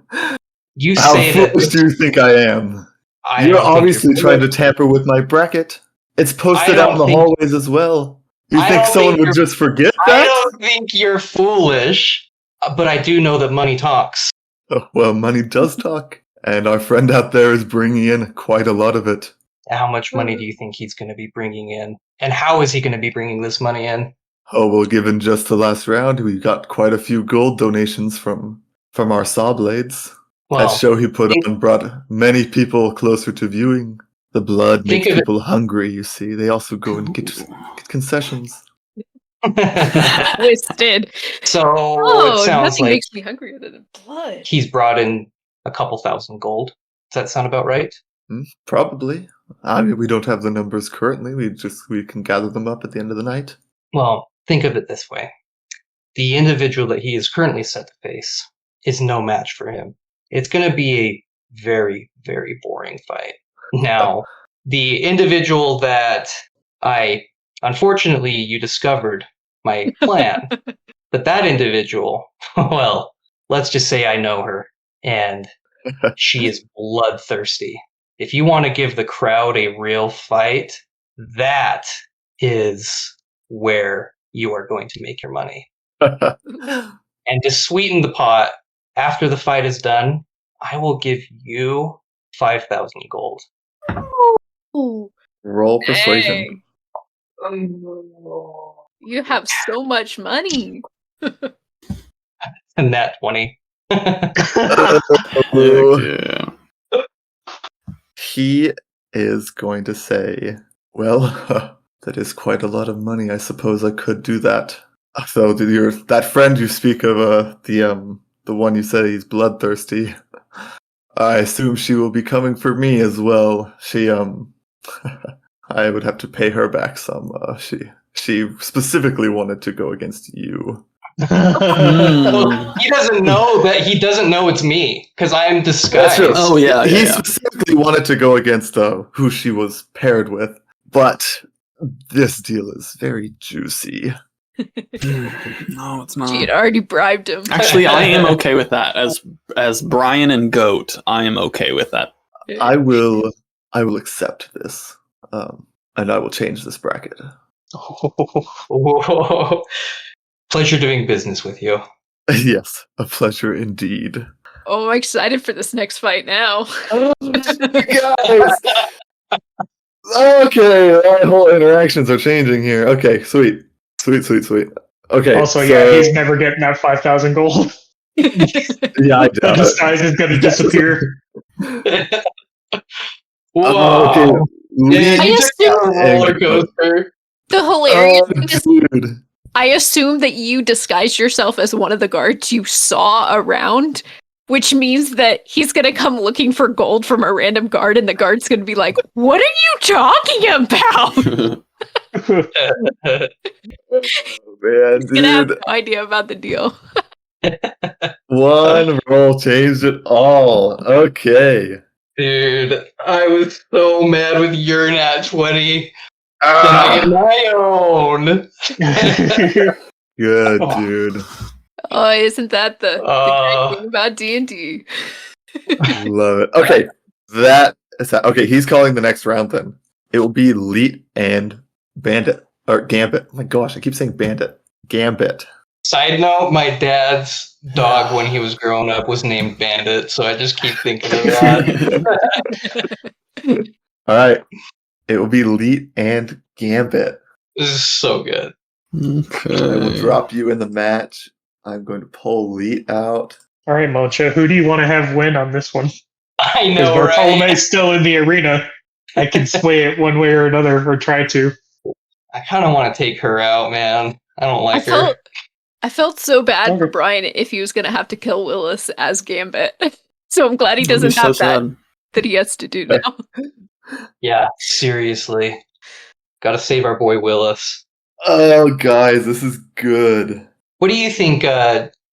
You How say that foolish do you think I am? I You're don't think obviously you're trying to tamper with my bracket. It's posted I out in don't the think- hallways as well. You I think don't someone think would you're- just forget I that? don't think you're foolish, but I do know that money talks. Oh, well, money does talk. And our friend out there is bringing in quite a lot of it. How much money do you think he's going to be bringing in? And how is he going to be bringing this money in? Oh, well, given just the last round, we got quite a few gold donations from our saw blades. Well, That show he put think- on brought many people closer to viewing. The blood Think makes of it- people hungry, you see. They also go and get concessions. Twisted. So Oh, it sounds nothing like makes me hungrier than blood. he's brought in a couple thousand gold. Does that sound about right? Probably. I mean, we don't have the numbers currently. We can gather them up at the end of the night. Well, think of it this way. The individual that he is currently set to face is no match for him. It's going to be a very, very boring fight. Now, the individual that unfortunately, you discovered my plan, but that individual, well, let's just say I know her, and she is bloodthirsty. If you want to give the crowd a real fight, that is where you are going to make your money. And to sweeten the pot, after the fight is done, I will give you 5,000 gold. Ooh, Roll persuasion. dang. You have so much money. And that 20. Yeah. He is going to say, well, that is quite a lot of money. I suppose I could do that. So that friend you speak of, the one you said he's bloodthirsty, I assume she will be coming for me as well. She, I would have to pay her back some. She specifically wanted to go against you. Well, he doesn't know it's me, because I am disguised. That's true. Oh, yeah, He yeah. specifically wanted to go against who she was paired with, but this deal is very juicy. No, it's not. She had already bribed him. Actually, I am okay with that. As Brian and Goat, I am okay with that. I will accept this, and I will change this bracket. Whoa. Pleasure doing business with you. Yes, a pleasure indeed. Oh, I'm excited for this next fight now. Guys! Okay, our whole interactions are changing here. Okay, sweet. Okay. Also, yeah, he's never getting that 5,000 gold. Yeah, I The doubt it. disguise is going to disappear. Whoa. Okay. Yeah, I you took down a roller assume- coaster. The hilarious thing is, Dude. I assume that you disguised yourself as one of the guards you saw around, which means that he's gonna come looking for gold from a random guard, and the guard's gonna be like, "What are you talking about?" Man, He's gonna have dude. no idea about the deal. One roll changed it all. Okay. Dude, I was so mad with your nat 20 Ah, than my own. good, Oh. dude. Oh, isn't that the Uh. great thing about D&D? Love it. Okay, that is that. Okay, he's calling the next round then. It will be Leet and Bandit. Or Gambit. Oh my gosh, I keep saying Bandit. Gambit. Side note, my dad's dog when he was growing up was named Bandit, so I just keep thinking of that. Alright. It will be Leet and Gambit. This is so good. I will Okay. drop you in the match. I'm going to pull Leet out. All right, Mocha, who do you want to have win on this one? I Because know, Bartolome's right? still in the arena. I can sway it one way or another, or try to. I kind of want to take her out, man. I don't like her. I felt so bad for Okay. Brian if he was gonna have to kill Willis as Gambit. So I'm glad he That'd be doesn't so have that sad. that he has to do now. Yeah, seriously. Gotta save our boy Willis. Oh, guys, this is good. What do you think,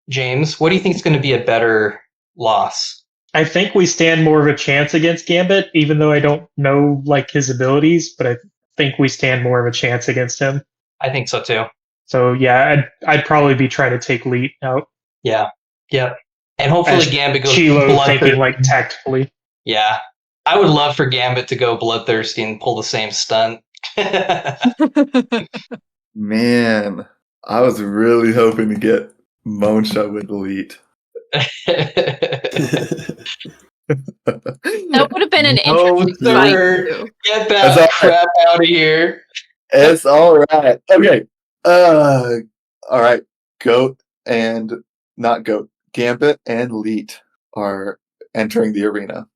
James? What do you think is going to be a better loss? I think we stand more of a chance against Gambit, even though I don't know like his abilities, but I think we stand more of a chance against him. I think so too. So yeah, I'd probably be trying to take Leet out. Yeah. Yep. And hopefully As Gambit goes Chilo bloodthirsty. thinking like tactfully. Yeah. I would love for Gambit to go bloodthirsty and pull the same stunt. Man, I was really hoping to get Monsha with Elite. That would have been an No, interesting fight sir. too. Get That's that all crap out of here. It's all right. Okay. All right. Goat and not Goat. Gambit and Leet are entering the arena.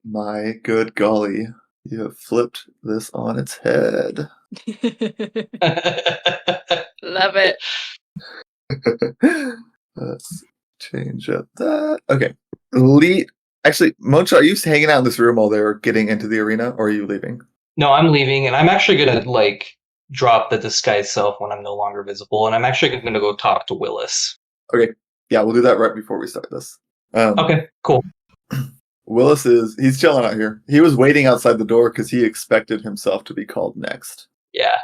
My good golly, you have flipped this on its head. Love it. Let's change up that. Okay. Leet. Actually, Moncha, are you hanging out in this room while they're getting into the arena, or are you leaving? No, I'm leaving, and I'm actually gonna drop the disguise self when I'm no longer visible, and I'm actually gonna go talk to Willis. Okay. Yeah, we'll do that right before we start this. Okay, cool. Willis he's chilling out here. He was waiting outside the door because he expected himself to be called next. Yeah.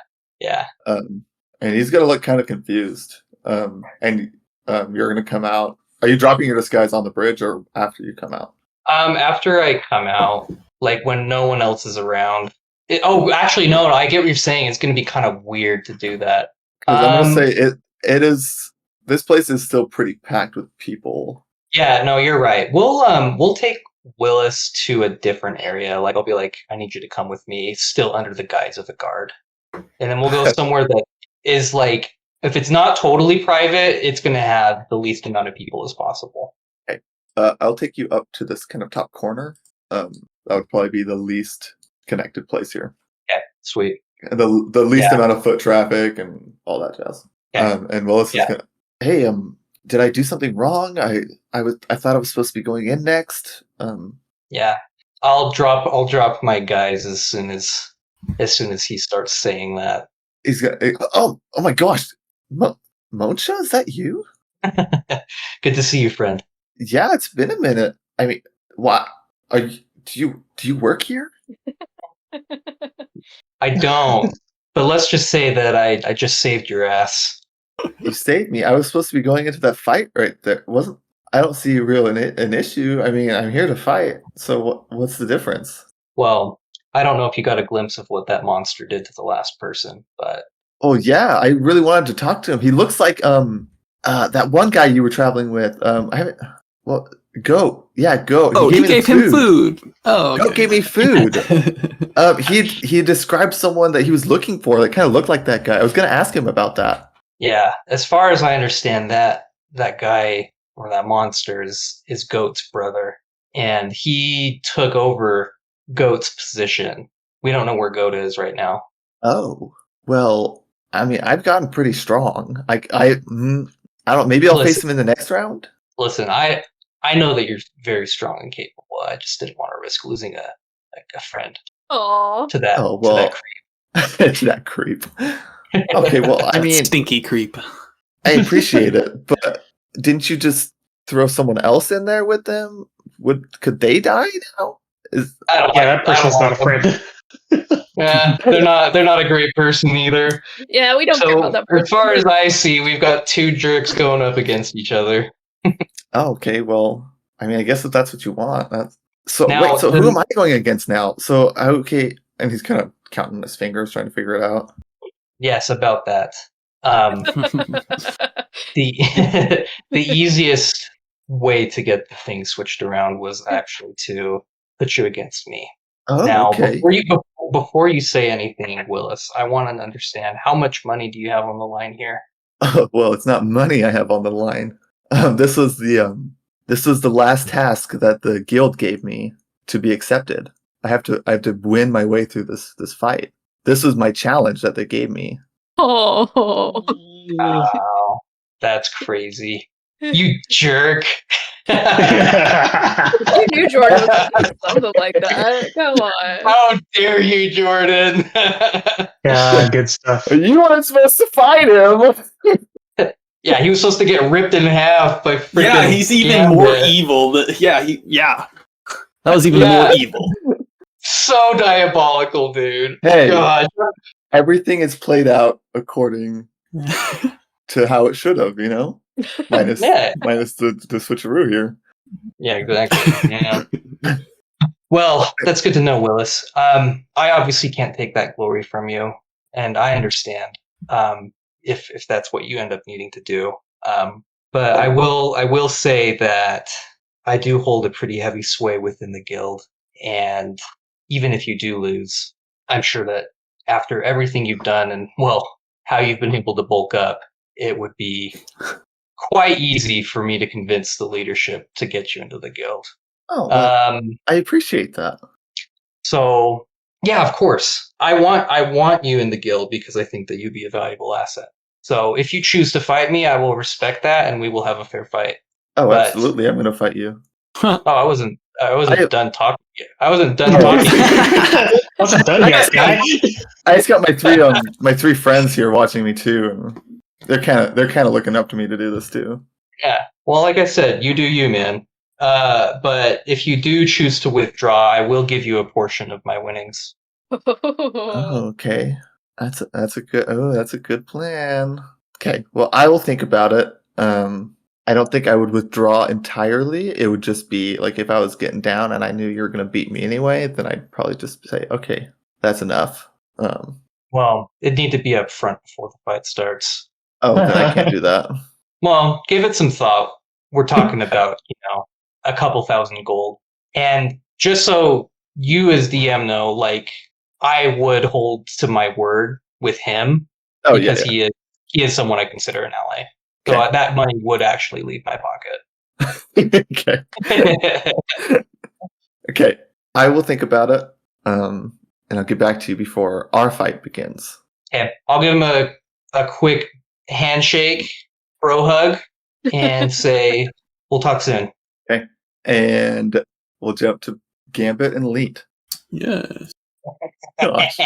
And he's gonna look kind of confused. And you're gonna come out. Are you dropping your disguise on the bridge or after you come out? After I come out, like when no one else is around. Actually, no, I get what you're saying. It's gonna be kind of weird to do that. Because I'm gonna say it is. This place is still pretty packed with people. Yeah, no, you're right. We'll take Willis to a different area. Like I'll be like, I need you to come with me, still under the guise of a guard. And then we'll go somewhere that is like, if it's not totally private, it's gonna have the least amount of people as possible. Okay. I'll take you up to this kind of top corner. That would probably be the least connected place here. Okay, sweet. The least amount of foot traffic and all that jazz. Okay. And Willis is gonna, hey, did I do something wrong? I thought I was supposed to be going in next. Yeah, I'll drop my guys as soon as he starts saying that. He's got. Oh my gosh, Moncha, is that you? Good to see you, friend. Yeah, it's been a minute. I mean, what? Do you work here? I don't, but let's just say that I just saved your ass. You saved me. I was supposed to be going into that fight right there. I don't see an issue. I mean, I'm here to fight. So what's the difference? Well, I don't know if you got a glimpse of what that monster did to the last person, but oh yeah, I really wanted to talk to him. He looks like that one guy you were traveling with. Goat. Yeah, Goat. Oh, he gave him food. Oh, okay. Goat gave me food. He described someone that he was looking for that kind of looked like that guy. I was going to ask him about that. Yeah, as far as I understand, that guy or that monster is Goat's brother, and he took over Goat's position. We don't know where Goat is right now. Oh, well, I mean, I've gotten pretty strong. I don't. Maybe I'll face him in the next round. Listen, I know that you're very strong and capable. I just didn't want to risk losing a friend. Aww. To that. Oh well. To that creep. To that creep. Okay, well, I mean, stinky creep. I appreciate it, but didn't you just throw someone else in there with them? Could they die now? That person's not a friend. Yeah, they're not a great person either. Yeah, we don't care about that person. Uh, As far as I see, we've got two jerks going up against each other. Oh, okay, well, I mean, I guess if that's what you want. So Now, who am I going against now? So, okay, and he's kind of counting his fingers, trying to figure it out. Yes, about that. The easiest way to get the thing switched around was actually to put you against me. Oh, Now, okay. before you say anything, Willis, I want to understand how much money do you have on the line here? Well, it's not money I have on the line. This was the last task that the guild gave me to be accepted. I have to win my way through this fight. This was my challenge that they gave me. Oh. Wow, that's crazy. You jerk. You knew Jordan was gonna do something like that. Come on. How dare you, Jordan? Yeah, good stuff. You weren't supposed to fight him. Yeah, he was supposed to get ripped in half by freaking. Yeah, he's even Gambit. more evil. That was even more evil. So diabolical, dude. Hey, God. everything is played out according to how it should have, minus the switcheroo here. Yeah, exactly. Yeah. Well, that's good to know, Willis. I obviously can't take that glory from you, and I understand. if that's what you end up needing to do. But I will say that I do hold a pretty heavy sway within the guild, and even if you do lose, I'm sure that after everything you've done and how you've been able to bulk up, it would be quite easy for me to convince the leadership to get you into the guild. Oh, well, I appreciate that. So yeah, of course, I want you in the guild because I think that you'd be a valuable asset. So if you choose to fight me, I will respect that, and we will have a fair fight. Oh, absolutely, I'm going to fight you. Oh, I wasn't done talking yet. I wasn't done talking. I wasn't done yet, guy. I just got my three friends here watching me too, and they're kind of looking up to me to do this too. Yeah. Well, like I said, you do you, man. But if you do choose to withdraw, I will give you a portion of my winnings. Oh, okay. That's a good plan. Okay. Well, I will think about it. I don't think I would withdraw entirely. It would just be like if I was getting down and I knew you were going to beat me anyway, then I'd probably just say, okay, that's enough. Well, it'd need to be up front before the fight starts. Oh, then I can't do that. Well, give it some thought. We're talking about, a couple thousand gold. And just so you as DM know, like, I would hold to my word with him because he is someone I consider an ally. So that money would actually leave my pocket. Okay. Okay. I will think about it, and I'll get back to you before our fight begins. Okay. I'll give him a quick handshake, bro hug, and say, we'll talk soon. Okay. And we'll jump to Gambit and Leet. Yes. Gosh.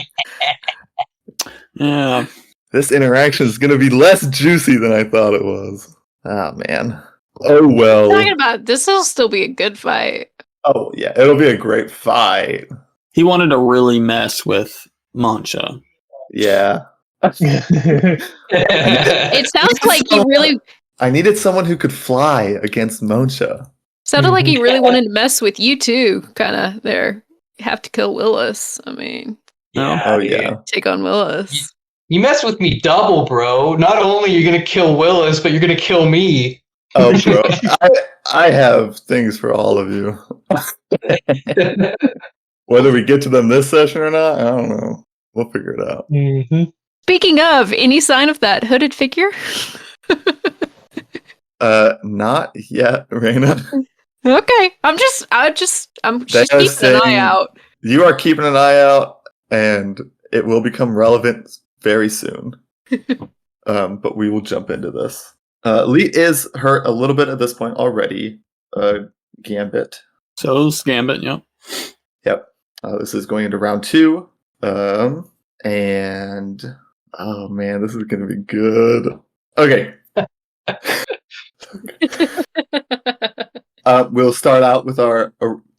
Yeah. This interaction is going to be less juicy than I thought it was. Oh, man. Oh, well. Talking about this will still be a good fight. Oh, yeah. It'll be a great fight. He wanted to really mess with Mancha. Yeah. It sounds like he really... I needed someone who could fly against Moncha. Sounded like he really wanted to mess with you too, kind of there. You have to kill Willis. I mean... Yeah. Take on Willis. You mess with me double, bro. Not only are you going to kill Willis, but you're going to kill me. Oh, bro. I have things for all of you. Whether we get to them this session or not, I don't know. We'll figure it out. Mm-hmm. Speaking of, any sign of that hooded figure? Not yet, Raina. Okay. She's keeping an eye out. You are keeping an eye out, and it will become relevant very soon. But we will jump into this. Lee is hurt a little bit at this point already. Gambit. So's Gambit, yep. Yep. This is going into round 2. And oh man, this is gonna be good. Okay. We'll start out with our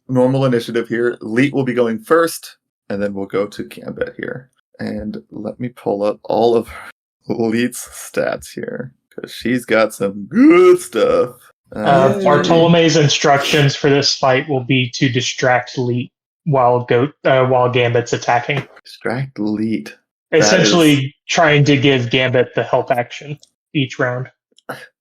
normal initiative here. Leet will be going first, and then we'll go to Gambit here. And let me pull up all of Leet's stats here, because she's got some good stuff. Bartolome's instructions for this fight will be to distract Leet while Gambit's attacking. Distract Leet. Essentially trying to give Gambit the help action each round.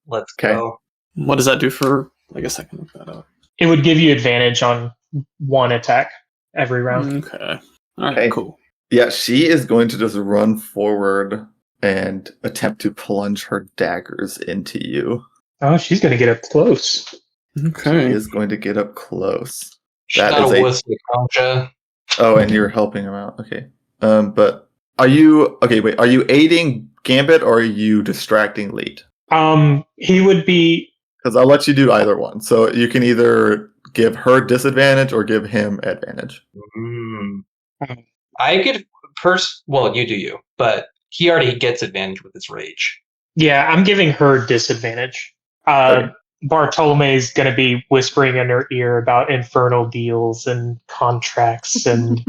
Let's go. What does that do for, I guess I can look that up. It would give you advantage on one attack every round. Okay. Alright, cool. Yeah, she is going to just run forward and attempt to plunge her daggers into you. Oh, she's going to get up close. Okay. She is going to get up close. She's not a wuss, Concha. Oh, and you're helping him out. Okay. But are you aiding Gambit or are you distracting Leet? He would be... Because I'll let you do either one. So you can either give her disadvantage or give him advantage. I could well, you do you, but he already gets advantage with his rage. Yeah, I'm giving her disadvantage. Bartolome's going to be whispering in her ear about infernal deals and contracts and...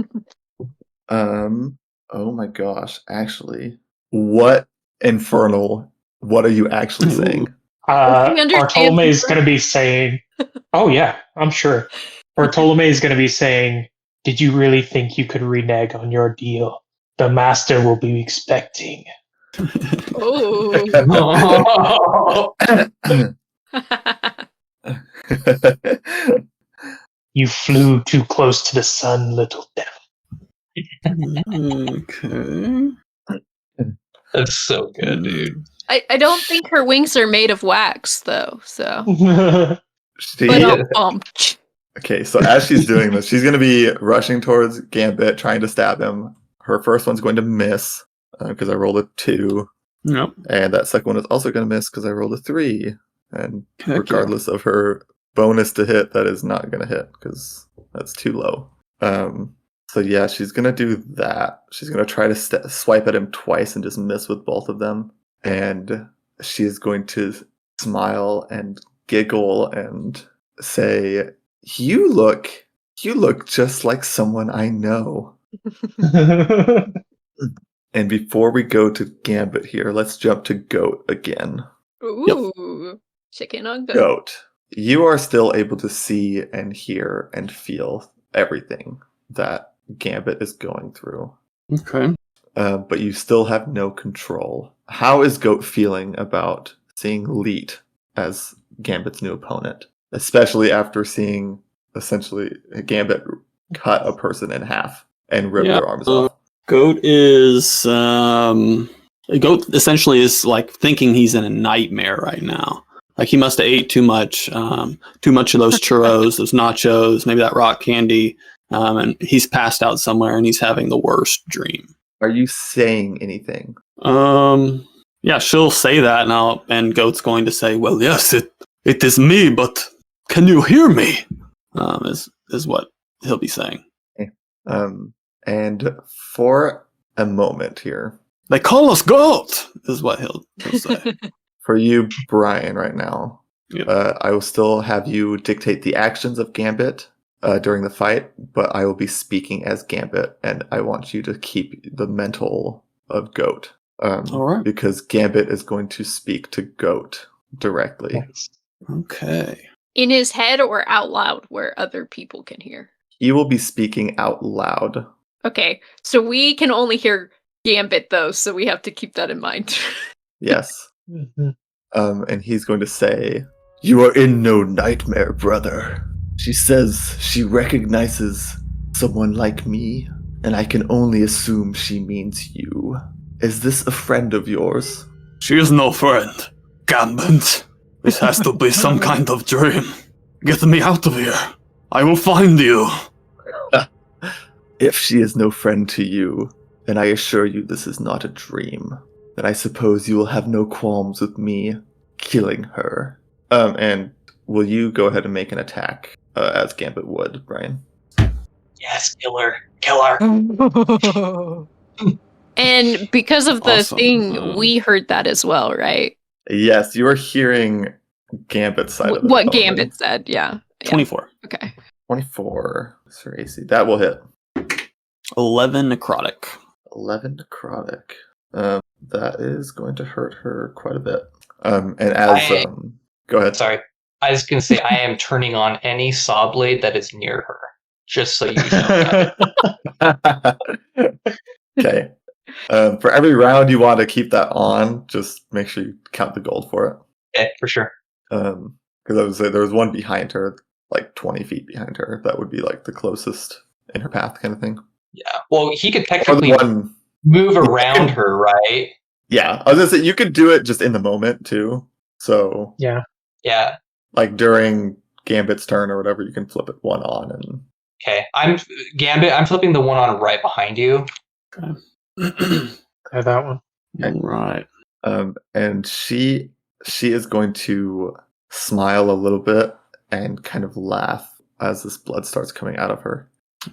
Oh my gosh, actually. What are you actually saying? Bartolome's going to be saying... Oh yeah, I'm sure. Bartolome's going to be saying, did you really think you could renege on your deal? The master will be expecting. Oh. You flew too close to the sun, little devil. Okay. That's so good, dude. I don't think her wings are made of wax, though. So, She, but okay, so as she's doing this, she's going to be rushing towards Gambit, trying to stab him. Her first one's going to miss because I rolled a 2. Yep. And that second one is also going to miss because I rolled a 3. And Heck regardless of her bonus to hit, that is not going to hit because that's too low. So yeah, she's going to do that. She's going to try to swipe at him twice and just miss with both of them. And she's going to smile and giggle and say, You look just like someone I know. And before we go to Gambit here, let's jump to Goat again. Ooh, chicken on goat. Goat, you are still able to see and hear and feel everything that Gambit is going through. Okay. But you still have no control. How is Goat feeling about seeing Leet as Gambit's new opponent? Especially after seeing, essentially, Gambit cut a person in half and rip their arms off. Goat is Goat essentially is like thinking he's in a nightmare right now. Like he must have ate too much of those churros, those nachos, maybe that rock candy, and he's passed out somewhere and he's having the worst dream. Are you saying anything? Yeah, she'll say that now, and Goat's going to say, "Well, yes, it is me, but can you hear me?" Is what he'll be saying. Okay. And for a moment here, They call us Goat, is what he'll say. for you, Brian, right now, Yep. I will still have you dictate the actions of Gambit during the fight, but I will be speaking as Gambit, and I want you to keep the mental of Goat. All right. Because Gambit is going to speak to Goat directly. Nice. Okay. In his head or out loud where other people can hear? He will be speaking out loud. Okay, so we can only hear Gambit, though, so we have to keep that in mind. Yes. Mhm. And he's going to say, You are in no nightmare, brother. She says she recognizes someone like me, and I can only assume she means you. Is this a friend of yours? She is no friend. Gambit. This has to be some kind of dream. Get me out of here. I will find you. If she is no friend to you, then I assure you this is not a dream. Then I suppose you will have no qualms with me killing her. And will you go ahead and make an attack as Gambit would, Brian? Yes, killer. Killer. And because of the Awesome. thing, we heard that as well, right? Yes, you are hearing Gambit's side of it. What probably. Gambit said, yeah. 24. Okay. 24. Sir AC. That will hit. 11 necrotic. 11 necrotic. That is going to hurt her quite a bit. And as go ahead. Sorry. I was going to say, I am turning on any saw blade that is near her. Just so you know. Okay. For every round you want to keep that on, just make sure you count the gold for it. Okay, for sure. Because I would say there was one behind her, like 20 feet behind her. That would be like the closest in her path kind of thing. Yeah. Well, he could Or technically the one. move around her, right? Yeah, I was gonna say you could do it just in the moment too. So Yeah. Yeah. like during Gambit's turn or whatever, you can flip it one on and Okay. Gambit. I'm flipping the one on right behind you. Try that one. Okay. Right. and she is going to smile a little bit and kind of laugh as this blood starts coming out of her.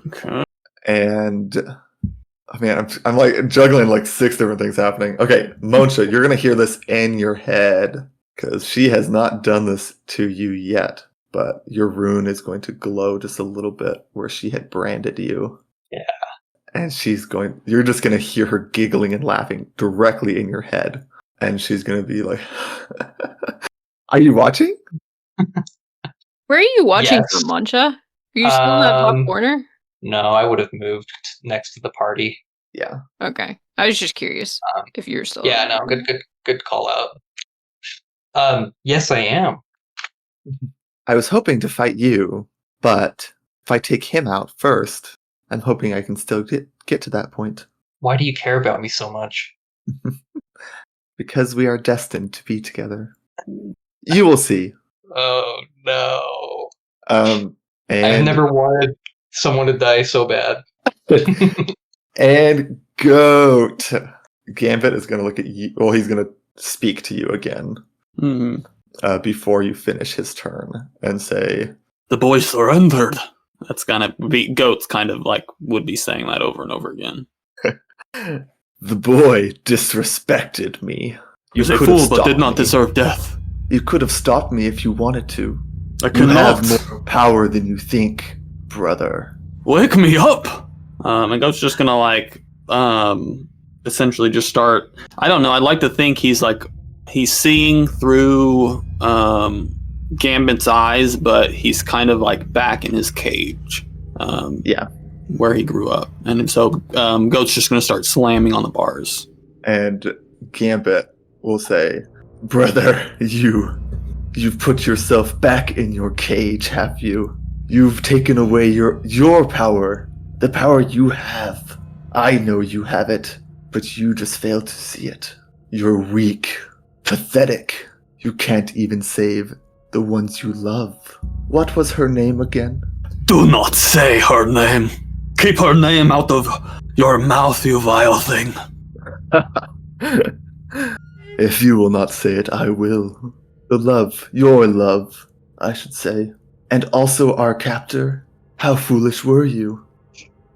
Okay. And I mean, I'm like juggling like 6 different things happening. Okay, Monsha, you're gonna hear this in your head because she has not done this to you yet. But your rune is going to glow just a little bit where she had branded you. Yeah. And you're just going to hear her giggling and laughing directly in your head. And she's going to be like, Are you watching? Where are you watching Yes. from, Mancha? Are you still in that top corner? No, I would have moved next to the party. Yeah. Okay. I was just curious if you're still. Yeah, no, good call out. Yes, I am. I was hoping to fight you, but if I take him out first, I'm hoping I can still get to that point. Why do you care about me so much? Because we are destined to be together. You will see. Oh no. And I've never wanted someone to die so bad. And Goat. Gambit is going to look at you. Well, he's going to speak to you again before you finish his turn and say, "The boy surrendered." That's gonna be Goat's kind of like would be saying that over and over again. "The boy disrespected me. You a fool, but did not deserve death. You could have stopped me if you wanted to. I You cannot. have more power than you think, brother." Wake me up! And Goat's just gonna like essentially just start. I don't know. I'd like to think he's seeing through Gambit's eyes, but he's kind of like back in his cage. Yeah. Where he grew up, and so Goat's just gonna start slamming on the bars. And Gambit will say, "Brother, you've put yourself back in your cage, have you? You've taken away your power, the power you have. I know you have it, but you just fail to see it. You're weak, pathetic. You can't even save the ones you love. What was her name again?" Do not say her name. Keep her name out of your mouth, you vile thing. If you will not say it, I will. Your love, I should say. And also our captor. How foolish were you?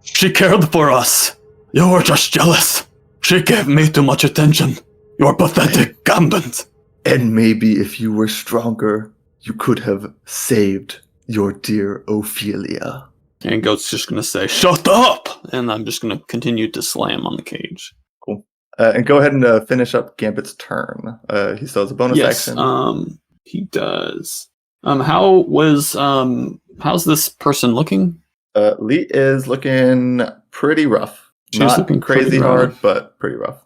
She cared for us. You were just jealous. She gave me too much attention. You're pathetic, Gambit. And maybe if you were stronger, you could have saved your dear Ophelia. And Goat's just gonna say, "Shut up!" And I'm just gonna continue to slam on the cage. Cool. And go ahead and finish up Gambit's turn. He still has a bonus action. He does. How's this person looking? Lee is looking pretty rough. She's Not looking crazy pretty hard, rough. but pretty rough.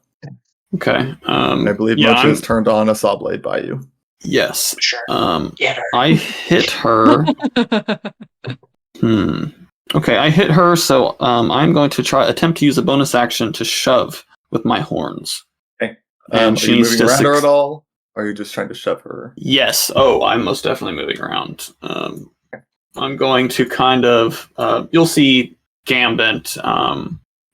Okay. I believe yeah, Mocha has turned on a saw blade by you. Yes. Sure. Get her. I hit her. Okay, I hit her, so I'm going to attempt to use a bonus action to shove with my horns. Okay. And are she you needs moving to around her at all? Or are you just trying to shove her? Yes. Oh, I'm most definitely moving around. I'm going to kind of, you'll see Gambit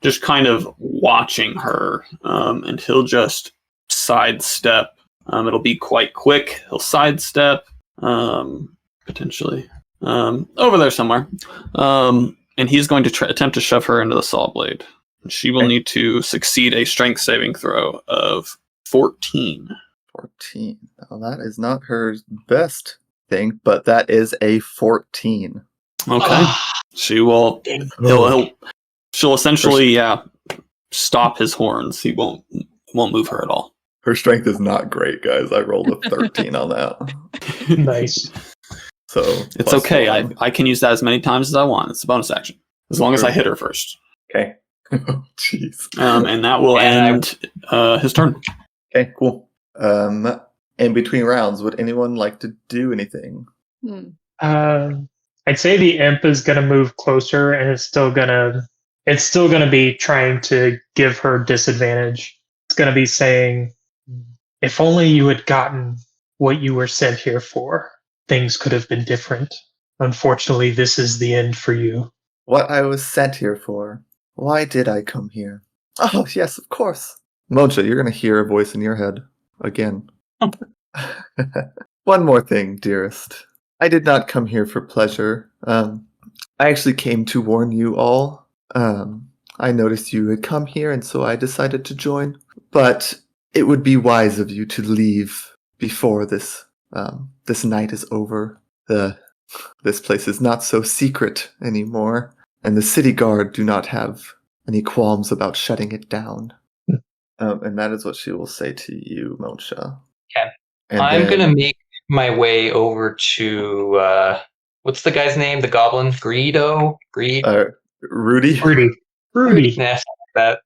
just kind of watching her, and he'll just sidestep. It'll be quite quick. He'll sidestep, potentially, over there somewhere. And he's going to attempt to shove her into the saw blade. She will need to succeed a strength saving throw of 14. 14. Now, that is not her best thing, but that is a 14. Okay. She will. She'll essentially, stop his horns. He won't move her at all. Her strength is not great, guys. I rolled a 13 on that. Nice. So it's okay. I can use that as many times as I want. It's a bonus action. As long as I hit her first. Okay. Oh, jeez. And that will end his turn. Okay, cool. In between rounds, would anyone like to do anything? I'd say the imp is gonna move closer, and it's still gonna be trying to give her disadvantage. It's gonna be saying, "If only you had gotten what you were sent here for, things could have been different. Unfortunately, this is the end for you." What I was sent here for. Why did I come here? Oh, yes, of course. Mocha, you're going to hear a voice in your head. Again. One more thing, dearest. I did not come here for pleasure. I actually came to warn you all. I noticed you had come here, and so I decided to join. But it would be wise of you to leave before this night is over. This place is not so secret anymore, and the city guard do not have any qualms about shutting it down. And that is what she will say to you, Mocha. Okay. And I'm going to make my way over to, what's the guy's name? The goblin? Greedo? Rudy? Rudy. Nah, something like that.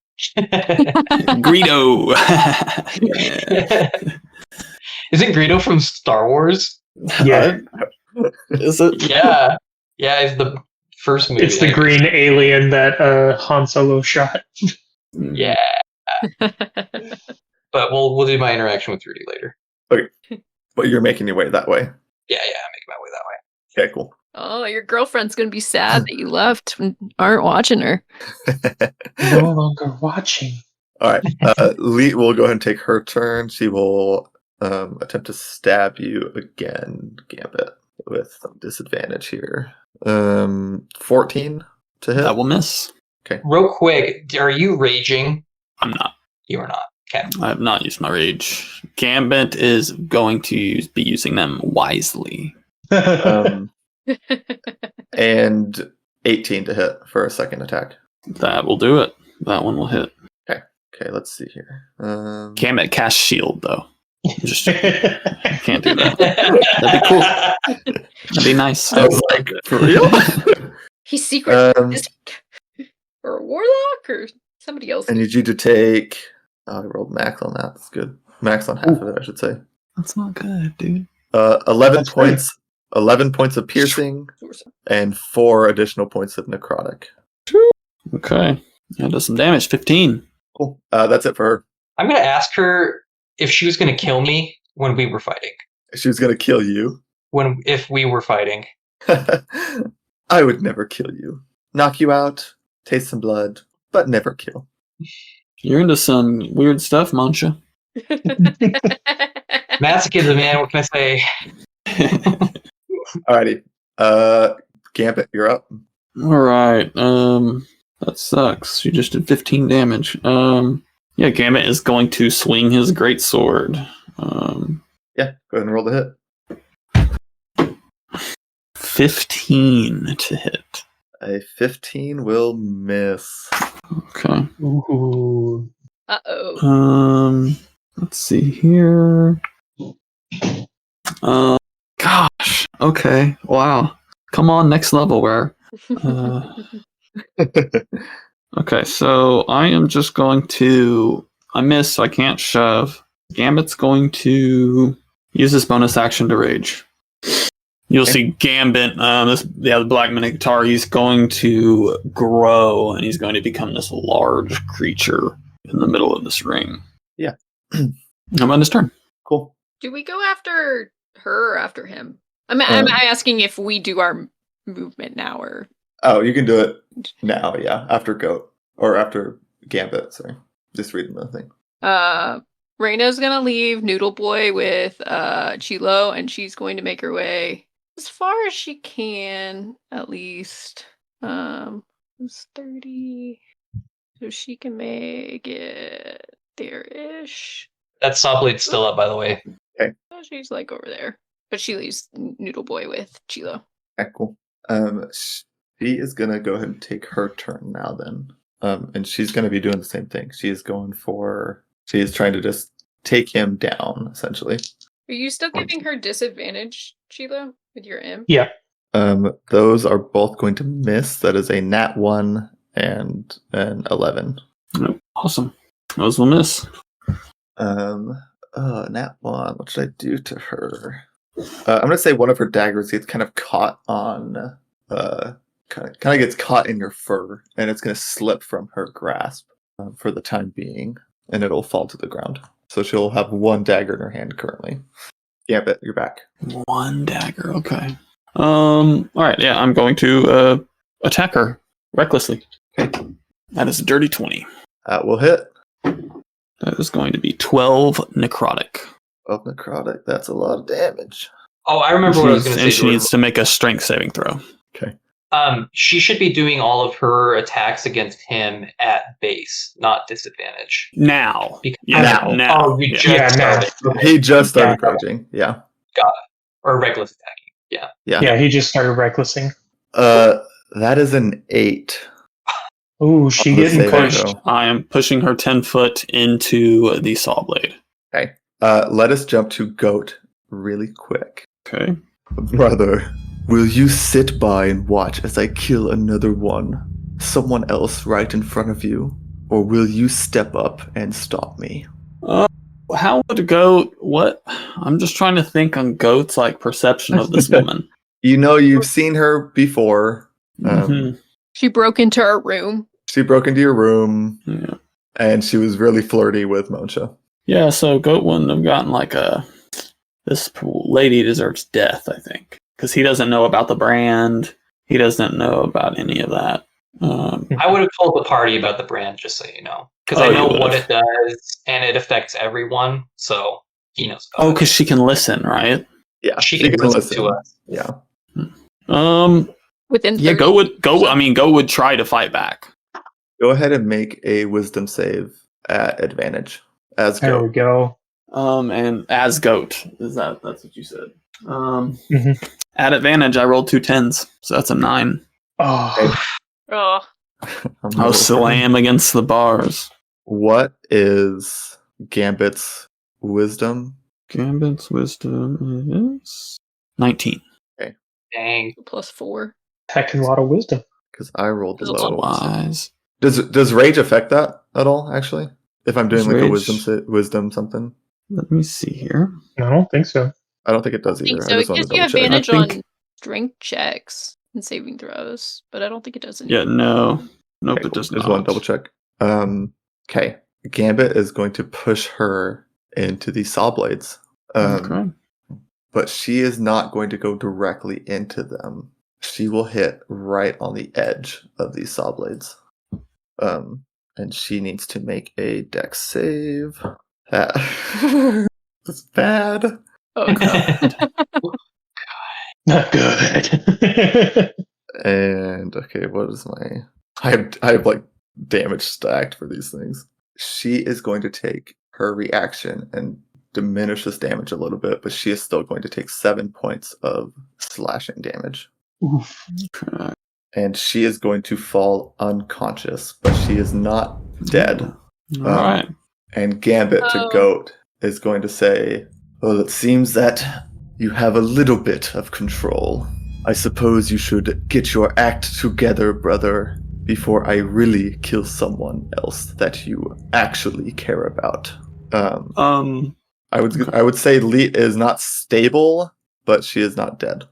Greedo. Isn't Greedo from Star Wars? Yeah, Is it? Yeah. Yeah, it's the first movie. it's the that- green alien that Han Solo shot. Yeah. But we'll do my interaction with Rudy later. But you're making your way that way. Yeah, I'm making my way that way. Okay, cool. Oh, your girlfriend's gonna be sad that you left and aren't watching her. No longer watching. All right. Lee will go ahead and take her turn. She will attempt to stab you again, Gambit, with some disadvantage here. 14 to hit. That will miss. Real quick, are you raging? I'm not. You are not. Okay. I have not used my rage. Gambit is going to be using them wisely. Um, and 18 to hit for a second attack. That will do it. That one will hit. Okay, let's see here. Gambit cast shield though. Just can't do that. That'd be cool. That'd be nice. I was like, for real? He's secret. Or a warlock or somebody else. I need you to take. Oh, I rolled max on that. That's good. Max on half of it, I should say. That's not good, dude. 11 That's points. 11 points of piercing and 4 additional points of necrotic. Okay. That does some damage. 15. Cool. That's it for her. I'm going to ask her if she was going to kill me when we were fighting. She was going to kill you. If we were fighting. I would never kill you. Knock you out, taste some blood, but never kill. You're into some weird stuff, Mancha. Masochism, man. What can I say? Alrighty. Gambit, you're up. Alright. That sucks. She just did 15 damage. Yeah, Gambit is going to swing his great sword. Yeah, go ahead and roll the hit. 15 to hit. A 15 will miss. Okay. Ooh. Uh-oh. Let's see here. Gosh. Okay. Wow. Come on, next level. Where? Okay, so I am just going to. I miss, so I can't shove. Gambit's going to use this bonus action to rage. You'll see Gambit, the Black Minotaur, he's going to grow and he's going to become this large creature in the middle of this ring. Yeah. I'm on his turn. Cool. Do we go after her or after him? I'm asking if we do our movement now or. Oh, you can do it now, yeah. After Goat. Or after Gambit, sorry. Just reading the thing. Reyna's gonna leave Noodle Boy with Chilo, and she's going to make her way as far as she can, at least. It's 30. So she can make it there-ish. That saw blade's still up, by the way. Okay. She's like over there. But she leaves Noodle Boy with Chilo. Okay, cool. She is going to go ahead and take her turn now then. And she's going to be doing the same thing. She is trying to just take him down, essentially. Are you still giving her disadvantage, Chilo, with your imp? Yeah. Those are both going to miss. That is a nat 1 and an 11. Oh, awesome. Those will miss. Nat 1. What should I do to her? I'm going to say one of her daggers gets kind of caught on... kind of gets caught in your fur, and it's going to slip from her grasp for the time being, and it'll fall to the ground. So she'll have one dagger in her hand currently. Gambit, you're back. One dagger, okay. Alright, yeah, I'm going to attack her recklessly. Okay. That is a dirty 20. That will hit. That is going to be 12 necrotic. Of necrotic, that's a lot of damage. Oh, I remember what I was going to say. And she Jordan. needs to make a strength saving throw. Okay. She should be doing all of her attacks against him at base, not disadvantage. Now. Now. Oh, you just started. He just started raging. Yeah. Or reckless attacking. Yeah. Yeah, he just started recklessing. That is an 8. Ooh, she On the getting saving pushed. throw. I am pushing her 10 foot into the saw blade. Okay. Let us jump to Goat really quick. Okay. Brother, will you sit by and watch as I kill another one? Someone else right in front of you? or will you step up and stop me? How would Goat? What? I'm just trying to think on Goat's like perception of this woman. You know, you've seen her before. Mhm. She broke into our room. She broke into your room, Yeah. and she was really flirty with Monsha. Yeah. So Goat wouldn't have gotten like this lady deserves death, I think, because he doesn't know about the brand. He doesn't know about any of that. I would have told the party about the brand, just so you know, because Oh, I you know would've. what it does, and it affects everyone. So he knows. About Oh, it. because she can listen, right? Yeah, She can listen to us. Yeah. Within 30 Yeah. Goat would try to fight back. Go ahead and make a wisdom save at advantage as There we Goat. go. And as Goat, that's what you said. Mhm. At advantage, I rolled 2 10s, so that's a 9. Oh, Oh, I'll slam against the bars. What is Gambit's wisdom? Gambit's wisdom is 19. Dang. +4. heck, and a lot of wisdom. Because I rolled That's low. Wise. Does rage affect that at all? Actually, if I'm doing Does like a rage- wisdom something, Let me see here. I don't think so. I don't think it does I think either. so. I It just want to gives you double check. advantage I think- on strength checks and saving throws, but I don't think it does Yeah, anything. no. Nope, Okay, it does just not. want to double check. Okay. Gambit is going to push her into the saw blades. Okay. But she is not going to go directly into them. She will hit right on the edge of these saw blades. And she needs to make a dex save. That's bad. Oh no. Not good. And okay, what is my I have like damage stacked for these things. She is going to take her reaction and diminish this damage a little bit, but she is still going to take 7 points of slashing damage. Oof. Okay. And she is going to fall unconscious, but she is not dead. All right. And Gambit to Oh. Goat is going to say, well, it seems that you have a little bit of control. I suppose you should get your act together, brother, before I really kill someone else that you actually care about. I would say Leet is not stable, but she is not dead.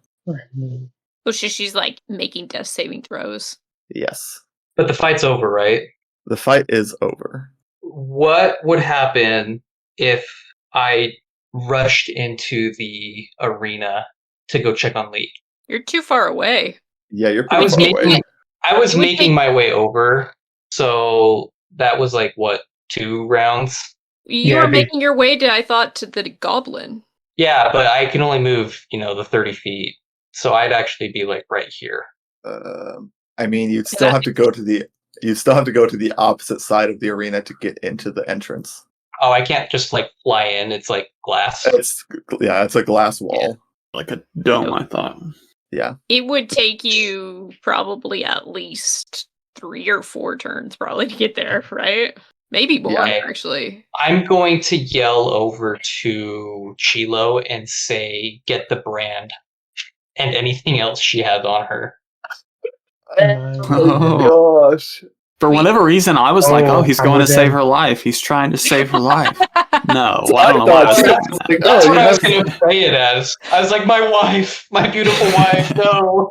Oh, she's like making death saving throws. Yes. But the fight's over, right? The fight is over. What would happen if I rushed into the arena to go check on Lee? You're too far away. Yeah, you're I pretty was far away. making It would take- my way over, so that was like what, 2 rounds? You Yeah, were making your way to, I thought, to the goblin. Yeah, but I can only move, the 30 feet, so I'd actually be like right here. I mean, you'd still have to go to the opposite side of the arena to get into the entrance. Oh, I can't just like fly in. It's like glass. It's a glass wall. Like a dome, I thought. Yeah. It would take you probably at least 3 or 4 turns probably to get there, right? Maybe more, Yeah. actually. I'm going to yell over to Chilo and say, "Get the brand," and anything else she has on her. Oh gosh. For whatever reason, I was like, Oh, "Oh, he's I'm going to with save them. her life. He's trying to save her life." No, So I don't know why I was thought thinking too. that. Like, That's oh, what you I was have- going to say it as. I was like, "My wife, my beautiful wife, no."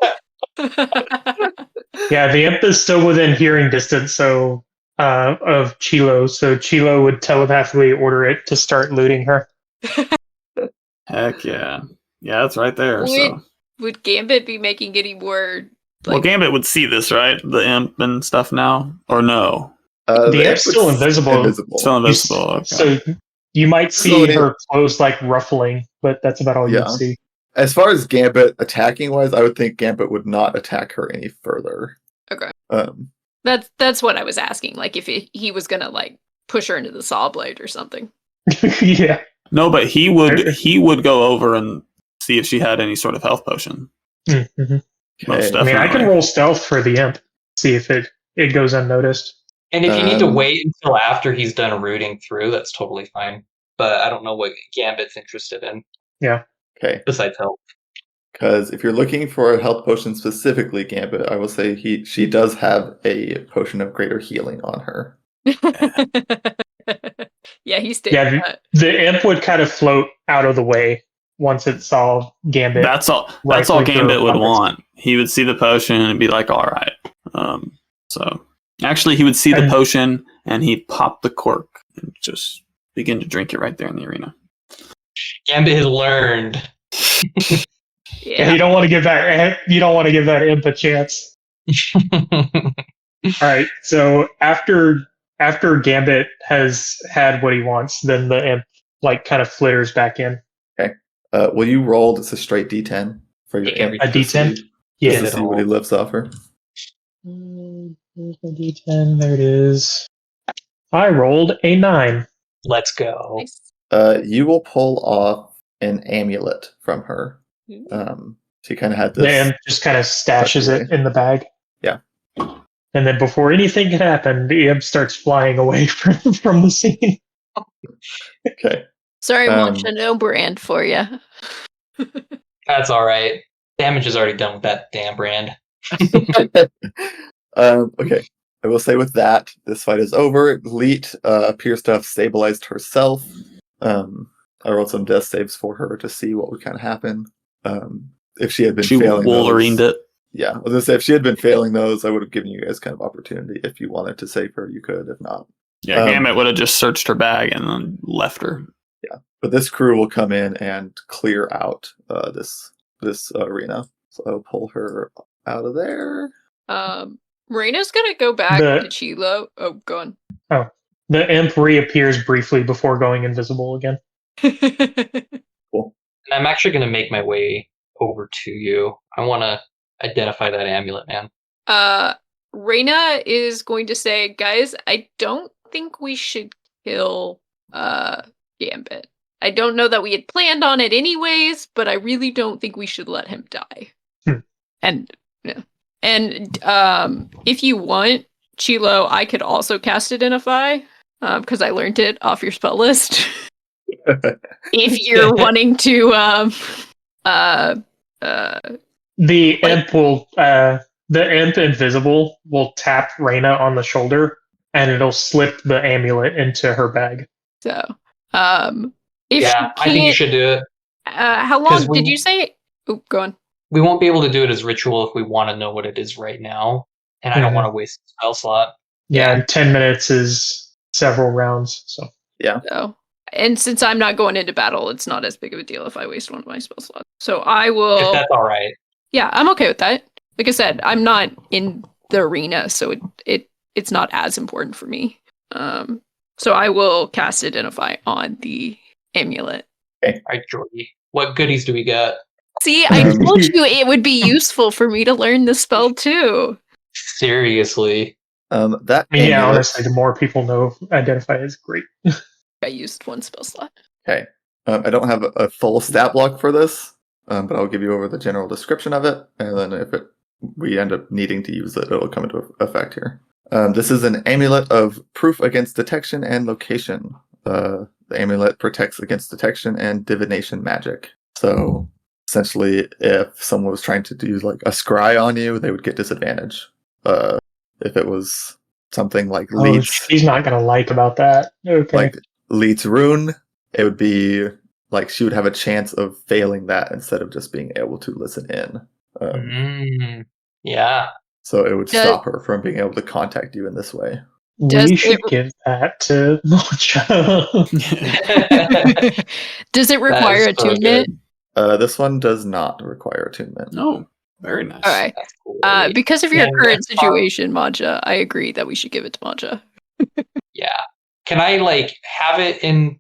Yeah, the imp is still within hearing distance, so of Chilo. So Chilo would telepathically order it to start looting her. Heck yeah. Yeah, that's right there. So, Would Gambit be making any more? well, Gambit would see this, right? The imp and stuff now, or no? The imp imp's still was invisible. Still invisible. Okay. So you might see So it- her clothes like ruffling, but that's about all Yeah. you'd see. As far as Gambit attacking wise, I would think Gambit would not attack her any further. Okay. Um, That's what I was asking. Like if he was gonna like push her into the saw blade or something. Yeah. No, but he would go over and see if she had any sort of health potion. Mhm. Most okay. I mean, I can Definitely. roll stealth for the imp, see if it goes unnoticed. And if you need to Um, wait until after he's done rooting through, that's totally fine. But I don't know what Gambit's interested in Okay. besides help. Because if you're looking for a health potion specifically, Gambit, I will say she does have a potion of greater healing on her. Yeah, he stayed. Yeah, the imp would kind of float out of the way once it saw Gambit. That's all. That's rifle all Gambit through would pockets. want. He would see the potion and be like, "All right." So actually, he would see the And- potion and he'd pop the cork and just begin to drink it right there in the arena. Gambit has learned. Yeah, Yeah. you don't want to give that. You don't want to give that imp a chance. All right. So after Gambit has had what he wants, then the imp kind of flitters back in. Will you roll just a straight D10 for your Yeah, imp a to D10? see- Yeah. just to see what he lives off her? Here's my D10. There it is. I rolled a 9. Let's go. Nice. You will pull off an amulet from her. She kind of had this. The imp just kind of stashes tucked it in the bag. Yeah. And then before anything can happen, the imp starts flying away from the scene. Okay. Sorry, Um, Moncha, no brand for you. That's all right. Damage is already done with that damn brand. Okay. I will say with that, this fight is over. Leet appears to have stabilized herself. I rolled some death saves for her to see what would kind of happen. If she had been She failing Wolverined those, it. yeah, I was gonna say if she had been failing those, I would have given you guys kind of opportunity. If you wanted to save her, you could. If not, Yeah, Gambit would have just searched her bag and then left her. but this crew will come in and clear out this arena. So I'll pull her out of there. Marina's gonna go back The- to Chilo. Oh, go on. The imp reappears briefly before going invisible again. Cool. And I'm actually going to make my way over to you. I want to identify that amulet, man. Reina is going to say, guys, I don't think we should kill Gambit. I don't know that we had planned on it anyways, but I really don't think we should let him die. And yeah. And if you want, Chilo, I could also cast Identify, because I learned it off your spell list. If you're wanting to The imp will the imp invisible will tap Reyna on the shoulder and it'll slip the amulet into her bag. so if Yeah, I think you should do it. How 'Cause long we- did you say? Oh, go on. We won't be able to do it as ritual if we want to know what it is right now. And I don't want to waste a spell slot. Yeah, and 10 minutes is several rounds. So So, and since I'm not going into battle, it's not as big of a deal if I waste one of my spell slots. So I If will. that's all right. Yeah, I'm okay with that. Like I said, I'm not in the arena, so it's not as important for me. So I will cast Identify on the amulet. All right, Jordy. What goodies do we got? See, I told you it would be useful for me to learn the spell too. Seriously. That I mean, yeah, amulet- honestly, the more people know Identify is great. I used one spell slot. Okay. I don't have a full stat block for this, but I'll give you over the general description of it, and then if we end up needing to use it, it'll come into effect here. This is an amulet of proof against detection and location. The amulet protects against detection and divination magic. So essentially, if someone was trying to do like a scry on you, they would get disadvantage. If it was something like Oh, Leeds, she's not going to like about that. Okay. like Leeds rune, it would be like she would have a chance of failing that instead of just being able to listen in. Yeah. So it would Does- stop her from being able to contact you in this way. Does We it- should give that to Mocha. Does it require so attunement? This one does not require attunement. Oh, very nice. All right. That's cool. Because of your Yeah, current that's fine. situation, Maja, I agree that we should give it to Maja. Yeah. Can I have it in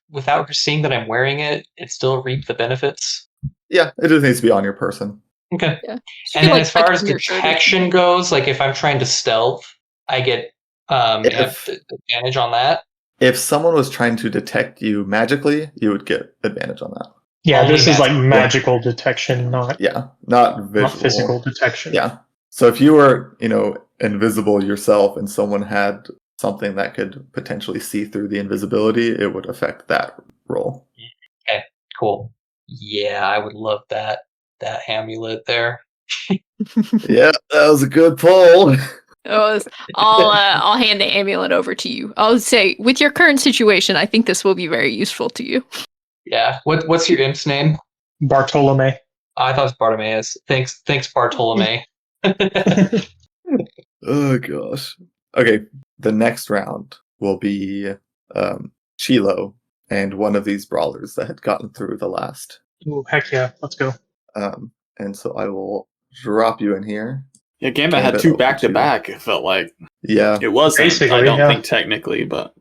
without her seeing that I'm wearing it and still reap the benefits? Yeah, it just needs to be on your person. Okay. Yeah. And then as far as detection goes, if I'm trying to stealth, I get advantage on that. If someone was trying to detect you magically, you would get advantage on that. Yeah, Only this is like magical. magical detection, not Yeah, not visual. physical detection. Yeah. So if you were, invisible yourself and someone had something that could potentially see through the invisibility, it would affect that roll. Okay, cool. Yeah, I would love that amulet there. Yeah, that was a good pull. I'll hand the amulet over to you. I'll say, with your current situation, I think this will be very useful to you. Yeah. What's your imp's name? Bartolome. I thought it was Bartimaeus. Thanks, Bartolome. Oh gosh. Okay, the next round will be Chilo and one of these brawlers that had gotten through the last. Ooh, heck yeah, let's go. And so I will drop you in here. Yeah, Gambit had two back-to-back, it felt like. Yeah. It wasn't, Basically, I don't yeah. think, technically, but...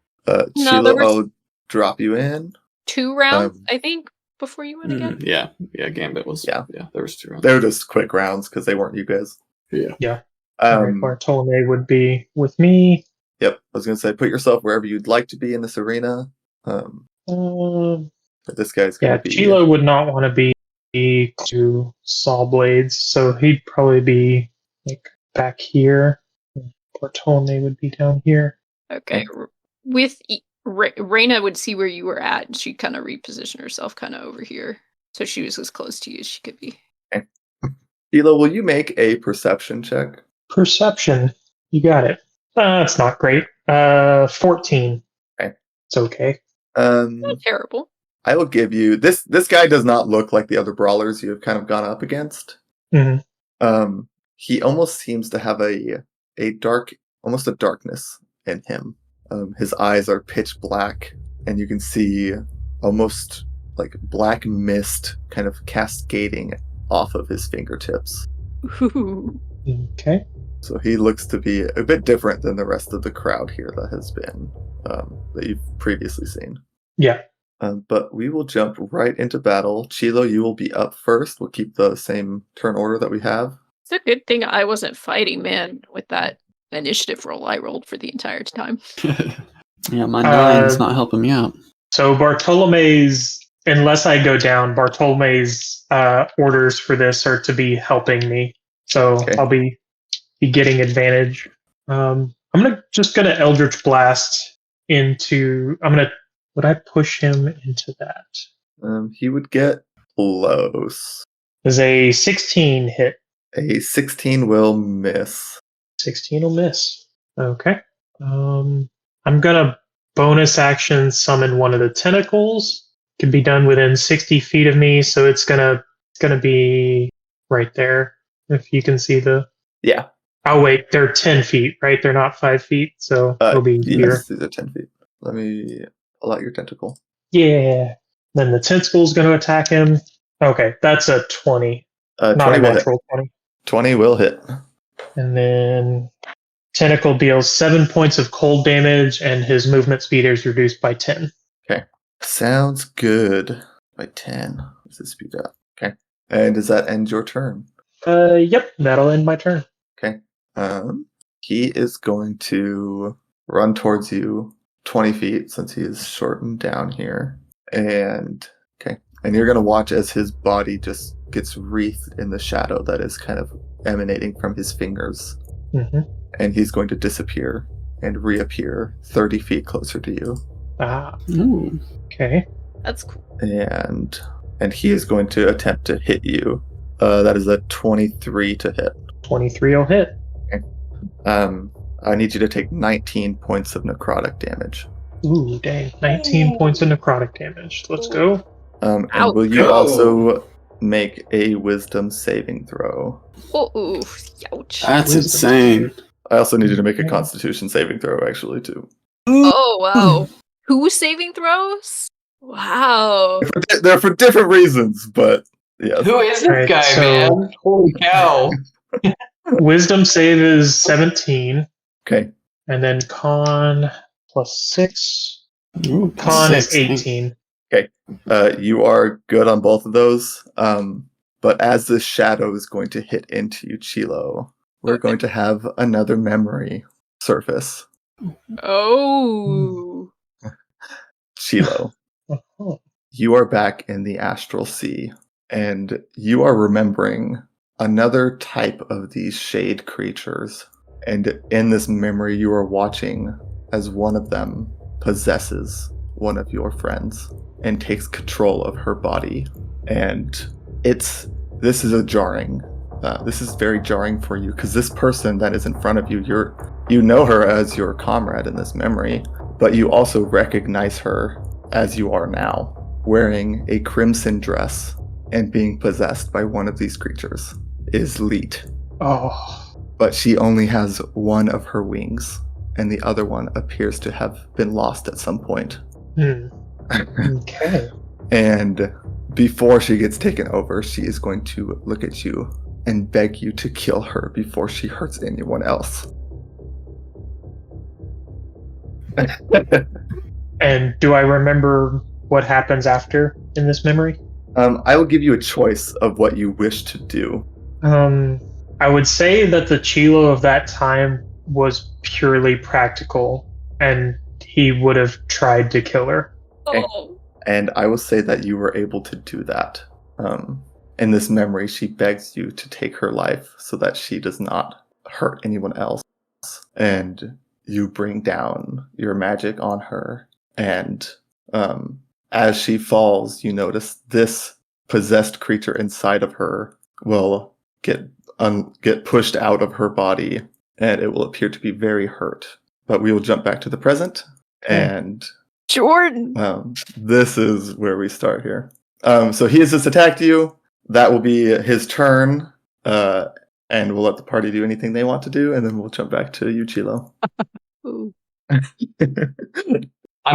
Chilo, I'll drop you in. 2 rounds, I think, before you went again. Yeah, Gambit was... Yeah, there was 2 rounds. They were just quick rounds because they weren't you guys. Yeah. Bartolome would be with me. Yep, I was going to say, put yourself wherever you'd like to be in this arena. But this guy's going to be... Chilo would not want to be to Saw Blades, so he'd probably be like back here. Bartolome would be down here. Okay. With Reyna would see where you were at, and she'd kind of reposition herself kind of over here. So she was as close to you as she could be. Okay. Chilo, will you make a perception check? Perception. You got it. It's not great. 14. Okay. It's okay. Not terrible. I will give you this. This guy does not look like the other brawlers you have kind of gone up against. Mm-hmm. He almost seems to have a darkness in him. His eyes are pitch black, and you can see almost like black mist kind of cascading off of his fingertips. Ooh. Okay. So he looks to be a bit different than the rest of the crowd here that has been that you've previously seen. Yeah. But we will jump right into battle. Chilo, you will be up first. We'll keep the same turn order that we have. It's a good thing I wasn't fighting, man, with that initiative roll I rolled for the entire time. Yeah, my 9's not helping me out. So Bartolome's, unless I go down, Bartolome's orders for this are to be helping me. So okay. I'll be getting advantage. I'm just gonna Eldritch Blast into. Would I push him into that? He would get close. Does a 16 hit? A 16 will miss. 16 will miss. Okay. I'm gonna bonus action summon one of the tentacles. Can be done within 60 feet of me, so it's gonna be right there. If you can see the. Yeah. Oh wait, they're 10 feet, right? They're not 5 feet, so it'll be here. Yes, these are 10 feet. Let me pull out your tentacle. Yeah. Then the tentacle's going to attack him. Okay, that's a 20. Not 20 a will natural hit. 20. 20 will hit. And then tentacle deals 7 points of cold damage, and his movement speed is reduced by 10. Okay. Sounds good. By 10. What's his speed up? Okay. And does that end your turn? Yep, that'll end my turn. Okay. He is going to run towards you 20 feet since he is shortened down here. And you're going to watch as his body just gets wreathed in the shadow that is kind of emanating from his fingers. Mm-hmm. And he's going to disappear and reappear 30 feet closer to you. Ah. Ooh. Okay. That's cool. And he is going to attempt to hit you. That is a 23 to hit. 23 will hit. Okay. I need you to take 19 points of necrotic damage. Ooh, dang. 19 points of necrotic damage. Let's go. And will you also make a wisdom saving throw? Oh, ouch. That's insane. I also need you to make a constitution saving throw, actually, too. Oh, wow. Who saving throws? Wow. They're for different reasons, but yeah. Who is this guy, man? Holy cow. Wisdom save is 17. Okay. And then con plus 6. Ooh, con is 18. Okay. You are good on both of those. But as this shadow is going to hit into you, Chilo, we're going to have another memory surface. Oh. Chilo, you are back in the astral sea, and you are remembering another type of these shade creatures. And in this memory, you are watching as one of them possesses one of your friends and takes control of her body. And this is a jarring this is very jarring for you because this person that is in front of you, you know her as your comrade in this memory, but you also recognize her as you are now, wearing a crimson dress and being possessed by one of these creatures is Leet. Oh. But she only has one of her wings, and the other one appears to have been lost at some point. Okay. And before she gets taken over, she is going to look at you and beg you to kill her before she hurts anyone else. And do I remember what happens after in this memory? I will give you a choice of what you wish to do. I would say that the Chilo of that time was purely practical, and he would have tried to kill her. Oh. And I will say that you were able to do that. In this memory, she begs you to take her life so that she does not hurt anyone else. And you bring down your magic on her. And as she falls, you notice this possessed creature inside of her will get pushed out of her body, and it will appear to be very hurt. But we will jump back to the present, and Jordan! this is where we start here. So he has just attacked you. That will be his turn, and we'll let the party do anything they want to do, and then we'll jump back to you, Chilo. I'm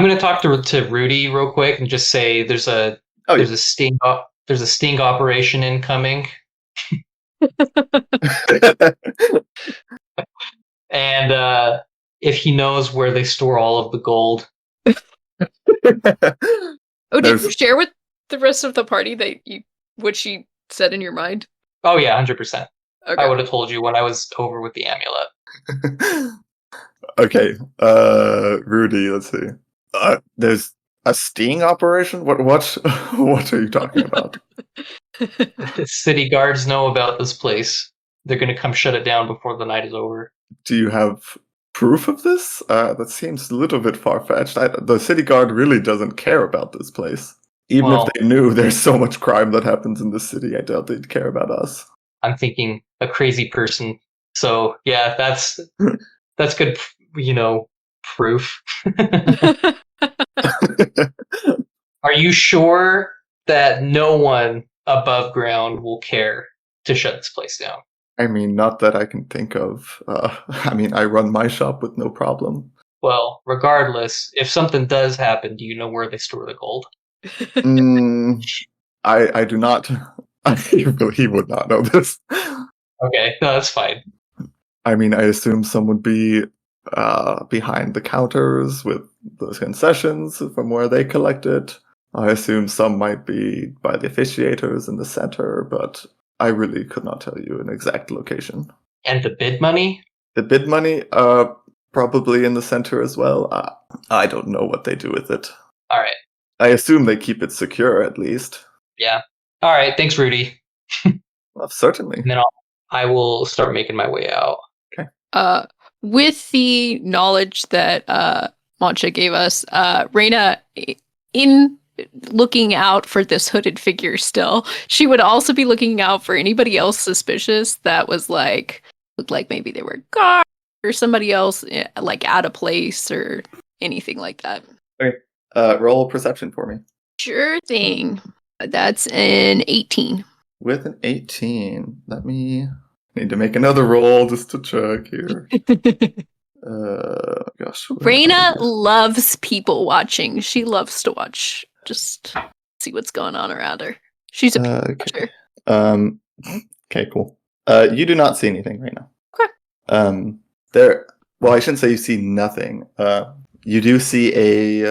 going to talk to Rudy real quick and just say there's a sting operation incoming, and if he knows where they store all of the gold. Oh, did you share with the rest of the party what she said in your mind? Oh yeah, 100%. Okay. I would have told you when I was over with the amulet. Okay, Rudy, let's see. There's a sting operation? What are you talking about? The city guards know about this place. They're going to come shut it down before the night is over. Do you have proof of this? That seems a little bit far-fetched. The city guard really doesn't care about this place. Even if they knew there's so much crime that happens in the city, I doubt they'd care about us. I'm thinking a crazy person. So yeah, that's good, proof. Are you sure that no one above ground will care to shut this place down? I mean, not that I can think of. I run my shop with no problem. Well, regardless, if something does happen, do you know where they store the gold? I do not. He would not know this. Okay, no, that's fine. I mean, I assume some would be behind the counters with those concessions from where they collect it. I assume some might be by the officiators in the center, but I really could not tell you an exact location. And the bid money? The bid money, probably in the center as well. I don't know what they do with it. All right. I assume they keep it secure, at least. Yeah. All right. Thanks, Rudy. Well, certainly. And then I will start making my way out. Okay. With the knowledge that Mancha gave us, Reyna, in looking out for this hooded figure still, she would also be looking out for anybody else suspicious that was looked like maybe they were guards or somebody else like out of place or anything like that. Okay. Roll perception for me. Sure thing. That's an 18. With an 18, let me need to make another roll just to check here. Gosh. Reyna loves people watching. She loves to watch. Just see what's going on around her. She's a people watcher. Okay, cool. You do not see anything right now. Okay. Well, I shouldn't say you see nothing. You do see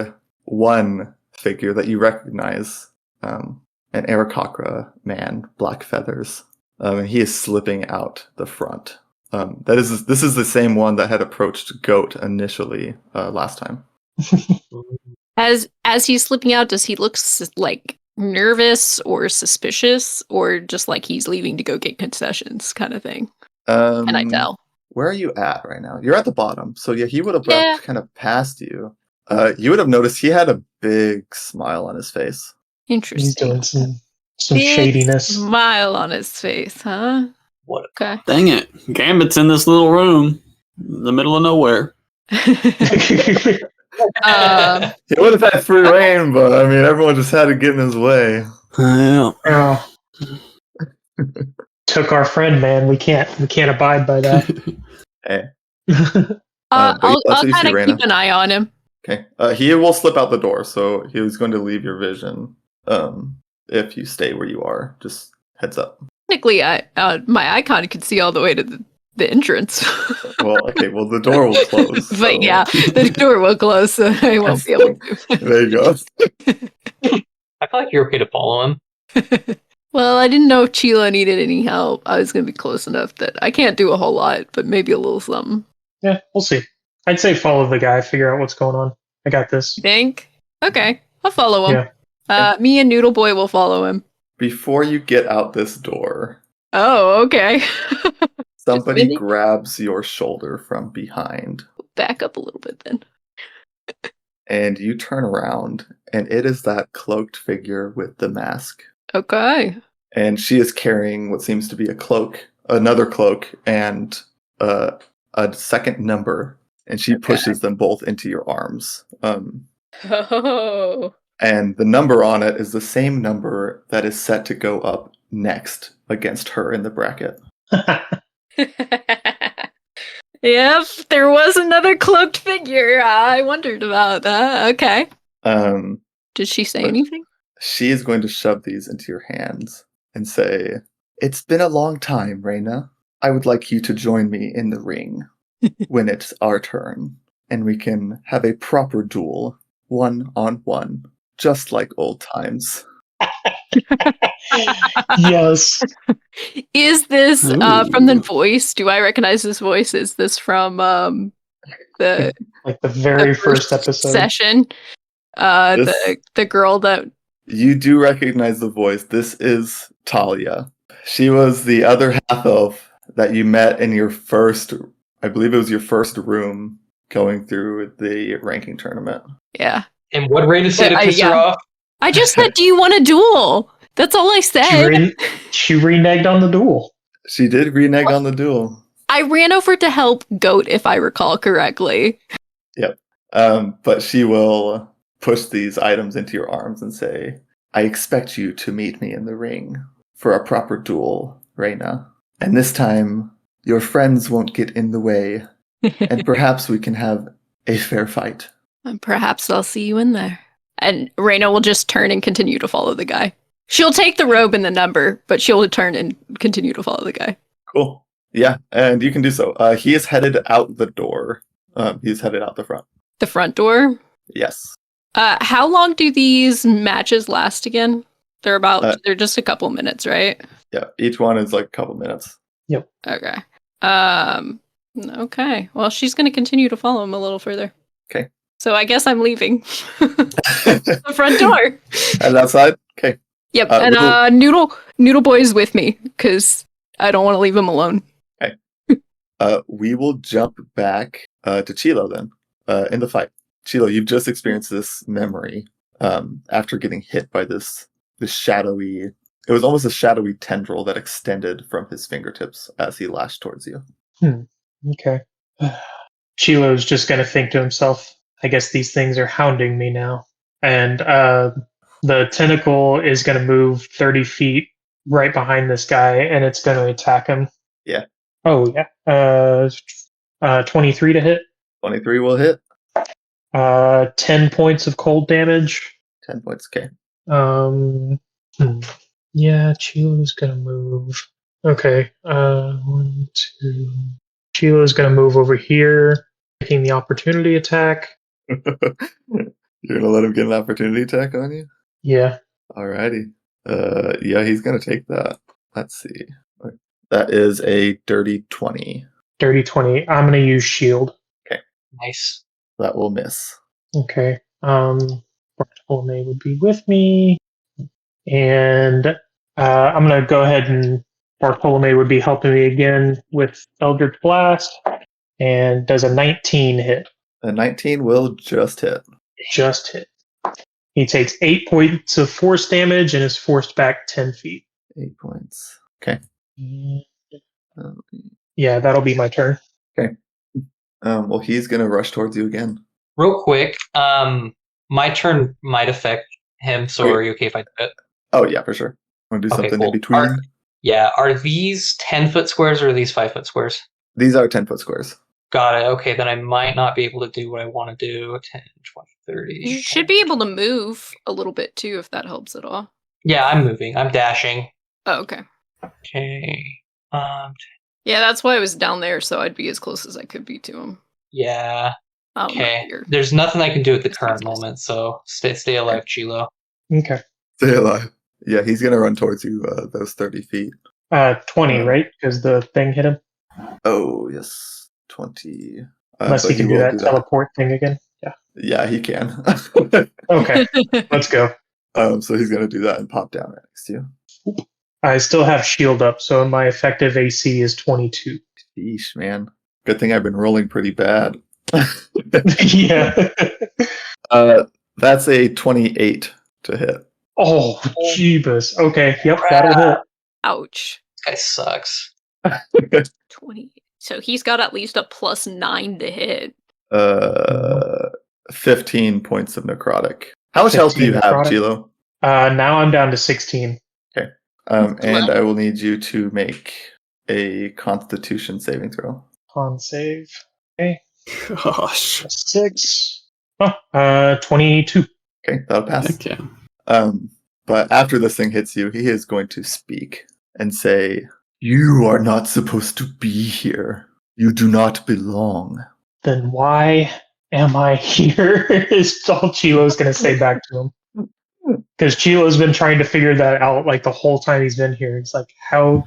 one figure that you recognize, an Aarakocra man, black feathers, and he is slipping out the front. This is the same one that had approached Goht initially last time. As he's slipping out, does he look like nervous or suspicious, or just like he's leaving to go get concessions, kind of thing? Can I tell? Where are you at right now? You're at the bottom, so yeah, he would have brushed kind of past you. You would have noticed he had a big smile on his face. Interesting. He's doing some shadiness. Smile on his face, huh? What? Okay. Dang it. Gambit's in this little room in the middle of nowhere. He would have had free reign, but I mean, everyone just had to get in his way. Yeah. Oh. Took our friend, man. We can't abide by that. Hey. I'll that's what you see, kind of Raina. keep an eye on him. Okay. He will slip out the door, so he was going to leave your vision. If you stay where you are, just heads up. Technically, my icon could see all the way to the entrance. Well, okay. Well, the door will close. But so- yeah, the door will close, so I won't be able to. There you go. I feel like you're okay to follow him. Well, I didn't know if Chila needed any help. I was going to be close enough that I can't do a whole lot, but maybe a little something. Yeah, we'll see. I'd say follow the guy, figure out what's going on. I got this. You think? Okay, I'll follow him. Yeah. Me and Noodle Boy will follow him. Before you get out this door, Oh, okay. somebody Minnie? grabs your shoulder from behind, Back up a little bit then. and you turn around, and it is that cloaked figure with the mask. Okay. And she is carrying what seems to be a cloak, another cloak, and a second number, and she pushes them both into your arms. Oh. And the number on it is the same number that is set to go up next against her in the bracket. Yep, there was another cloaked figure. I wondered about that. Okay. Did she say But- anything? She is going to shove these into your hands and say, "It's been a long time, Reina. I would like you to join me in the ring when it's our turn, and we can have a proper duel, 1-on-1, just like old times." Yes. Is this from the Ooh. voice? Do I recognize this voice? Is this from the Like the very the first episode. session? This- The girl that You do recognize the voice. This is Talia. She was the other half elf that you met in your first, I believe it was your first room going through the ranking tournament. yeah. And what Raina said to piss her yeah. off? I just said, "Do you want a duel?" That's all I said. She reneged on the duel. She did renege on the duel. I ran over to help Goat, if I recall correctly. But she will push these items into your arms and say, "I expect you to meet me in the ring for a proper duel, Reina. And this time, your friends won't get in the way, and perhaps we can have a fair fight." And perhaps I'll see you in there. And Reina will just turn and continue to follow the guy. She'll take the robe and the number, but she'll turn and continue to follow the guy. Cool. Yeah, and you can do so. He is headed out the door. He's headed out the front. The front door. Yes. How long do these matches last again? They're just a couple minutes, right? Yeah, each one is like a couple minutes. Okay. Okay. Well, she's going to continue to follow him a little further. Okay. So I guess I'm leaving the front door. And outside? Okay. Yep. Little- Noodle Boy's with me because I don't want to leave him alone. We will jump back to Chilo then, in the fight. Chilo, you've just experienced this memory after getting hit by this shadowy... It was almost a shadowy tendril that extended from his fingertips as he lashed towards you. Okay. Chilo's just going to think to himself, I guess these things are hounding me now. And the tentacle is going to move 30 feet right behind this guy, and it's going to attack him. Yeah. Oh, yeah. 23 to hit. 23 will hit. 10 points of cold damage. 10 points, okay. Yeah, Chilo's going to move. Okay. 1, 2... Chilo's going to move over here, taking the opportunity attack. You're going to let him get an opportunity attack on you? Yeah. Alrighty. Yeah, he's going to take that. Let's see. That is a dirty 20. Dirty 20. I'm going to use shield. Nice. That will miss. Okay. Bartolome would be with me. And I'm going to go ahead and Bartolome would be helping me again with Eldritch Blast. And does a 19 hit. A 19 will just hit. Just hit. He takes 8 points of force damage and is forced back 10 feet. 8 points. Okay. And Yeah, that'll be my turn. Well, he's gonna rush towards you again. Real quick, my turn might affect him, so Okay. are you okay if I do it? Oh yeah, for sure. Want to do Okay, something cool. in between? Are these 10-foot squares or are these 5-foot squares? These are 10-foot squares. Got it. Okay, then I might not be able to do what I want to do. 10, 20, 30. You should be able to move a little bit too, if that helps at all. Yeah, I'm moving. I'm dashing. Oh, okay. Okay. Yeah, that's why I was down there, so I'd be as close as I could be to him. Yeah. Oh, Okay. no, There's nothing I can do at the This current makes sense. moment, so stay alive, Chilo. Okay. Stay alive. Yeah, he's gonna run towards you. Those 30 feet. 20, right? Because the thing hit him. Oh yes, 20. Unless but he can do will that teleport thing again. Yeah. Yeah, he can. Okay, let's go. So he's gonna do that and pop down right next to you. I still have shield up, so my effective AC is 22. Sheesh, man. Good thing I've been rolling pretty bad. Yeah. That's a 28 to hit. Oh, jeebus. Okay, yep, that'll hit. Ouch. This guy sucks. 20. So he's got at least a +9 to hit. 15 points of necrotic. How much health do you 15 have, necrotic? Chilo? Now I'm down to 16. And I will need you to make a Constitution saving throw. Con save. Okay, Gosh. 6. 22. Okay, that'll pass. Okay. But after this thing hits you, he is going to speak and say, "You are not supposed to be here. You do not belong." Then why am I here? Is all Chilo's going to say back to him. Because Chilo's been trying to figure that out like the whole time he's been here. It's like, how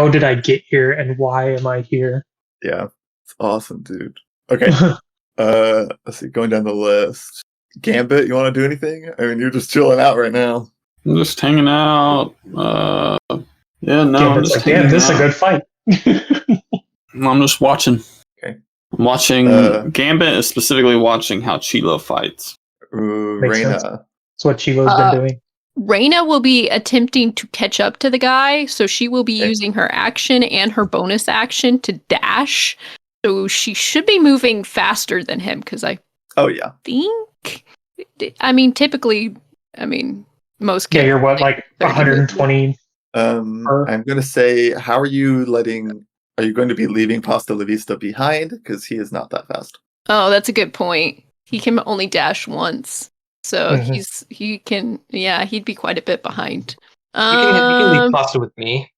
did I get here and why am I here? Yeah, it's awesome, dude. Okay, let's see, going down the list. Gambit, you want to do anything? I mean, you're just chilling out right now. I'm just hanging out. Yeah, no, I'm Gambit's just like, hanging damn, this is a out. good fight. I'm just watching. Okay. I'm watching. Gambit is specifically watching how Chilo fights. Makes sense. Reina. That's what Chilo's been doing. Reyna will be attempting to catch up to the guy, so she will be Okay. using her action and her bonus action to dash. So she should be moving faster than him, because I Oh yeah. think... I mean, typically, most Yeah, you're what, characters, like 120? I'm gonna say, how are you are you going to be leaving Pasta La Vista behind? Because he is not that fast. Oh, that's a good point. He can only dash once. So Mhm. he'd be quite a bit behind. You can leave pasta with me.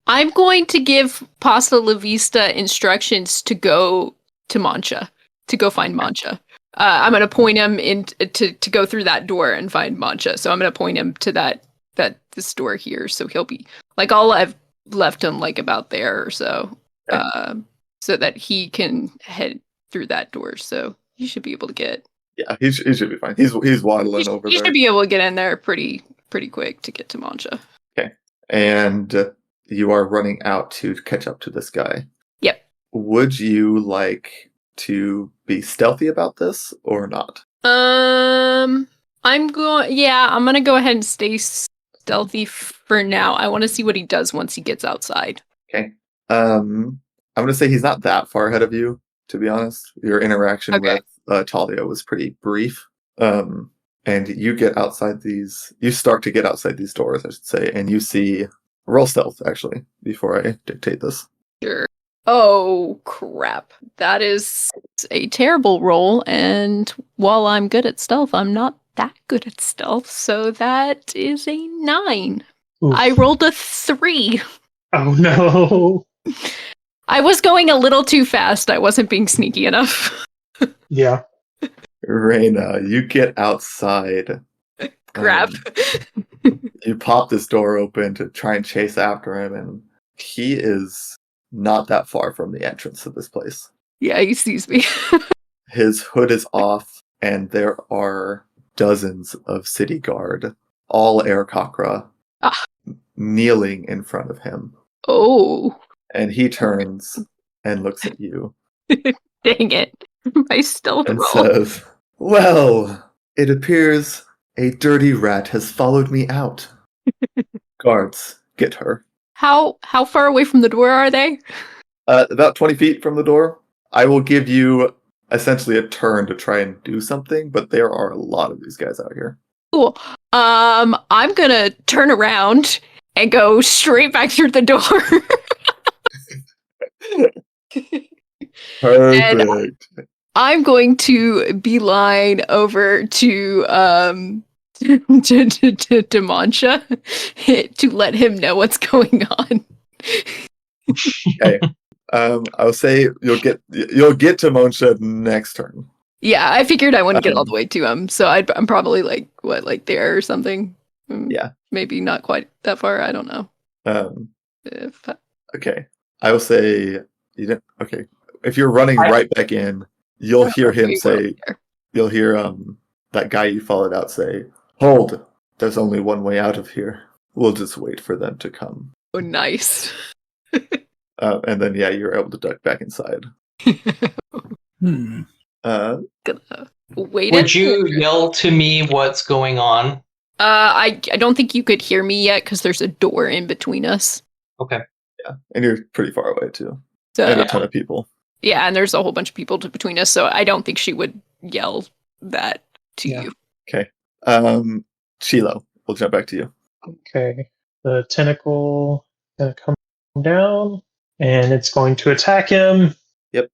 I'm going to give Pasta La Vista instructions to go to Mancha, to go find Mancha. I'm going to point him to go through that door and find Mancha. So I'm going to point him to this door here. So he'll be like, I've left him like about there or so, so that he can head through that door. So he should be able to get. Yeah, he should be fine. He's waddling over He there. should be able to get in there pretty quick to get to Mancha. Okay, and you are running out to catch up to this guy. Yep. Would you like to be stealthy about this or not? I'm gonna go ahead and stay stealthy for now. I want to see what he does once he gets outside. Okay. I'm gonna say he's not that far ahead of you, to be honest. Your interaction with Talia was pretty brief. And you start to get outside these doors, I should say, and you see roll stealth actually before I dictate this. Sure. Oh crap. That is a terrible roll, and while I'm good at stealth, I'm not that good at stealth, so that is a 9. Oof. I rolled a 3. Oh no. I was going a little too fast. I wasn't being sneaky enough. Yeah. Reina, you get outside. Crap. You pop this door open to try and chase after him, and he is not that far from the entrance to this place. Yeah, he sees me. His hood is off, and there are dozens of city guard, all Air Kakra, kneeling in front of him. Oh. And he turns and looks at you. Dang it. My stealth And roll. says, "Well, it appears a dirty rat has followed me out. Guards, get her." How far away from the door are they? About 20 feet from the door. I will give you essentially a turn to try and do something, but there are a lot of these guys out here. Cool. I'm gonna turn around and go straight back through the door. Perfect. I'm going to beeline over to Mansha to let him know what's going on. Okay. I'll say you'll get to Monsha next turn. Yeah, I figured I wouldn't get all the way to him, so I'm probably like there or something. Yeah. Maybe not quite that far. I don't know. Okay. I will say you didn't. Okay. If you're running right back in, you'll hear him say. You'll hear that guy you followed out say, "Hold. There's only one way out of here. We'll just wait for them to come." Oh, nice. And then you're able to duck back inside. Wait. Would you yell to me what's going on? I don't think you could hear me yet because there's a door in between us. Okay. Yeah, and you're pretty far away too. So, and a ton of people. Yeah, and there's a whole bunch of people between us, so I don't think she would yell that to you. Okay. Shiloh, we'll jump back to you. Okay. The tentacle gonna come down, and it's going to attack him. Yep.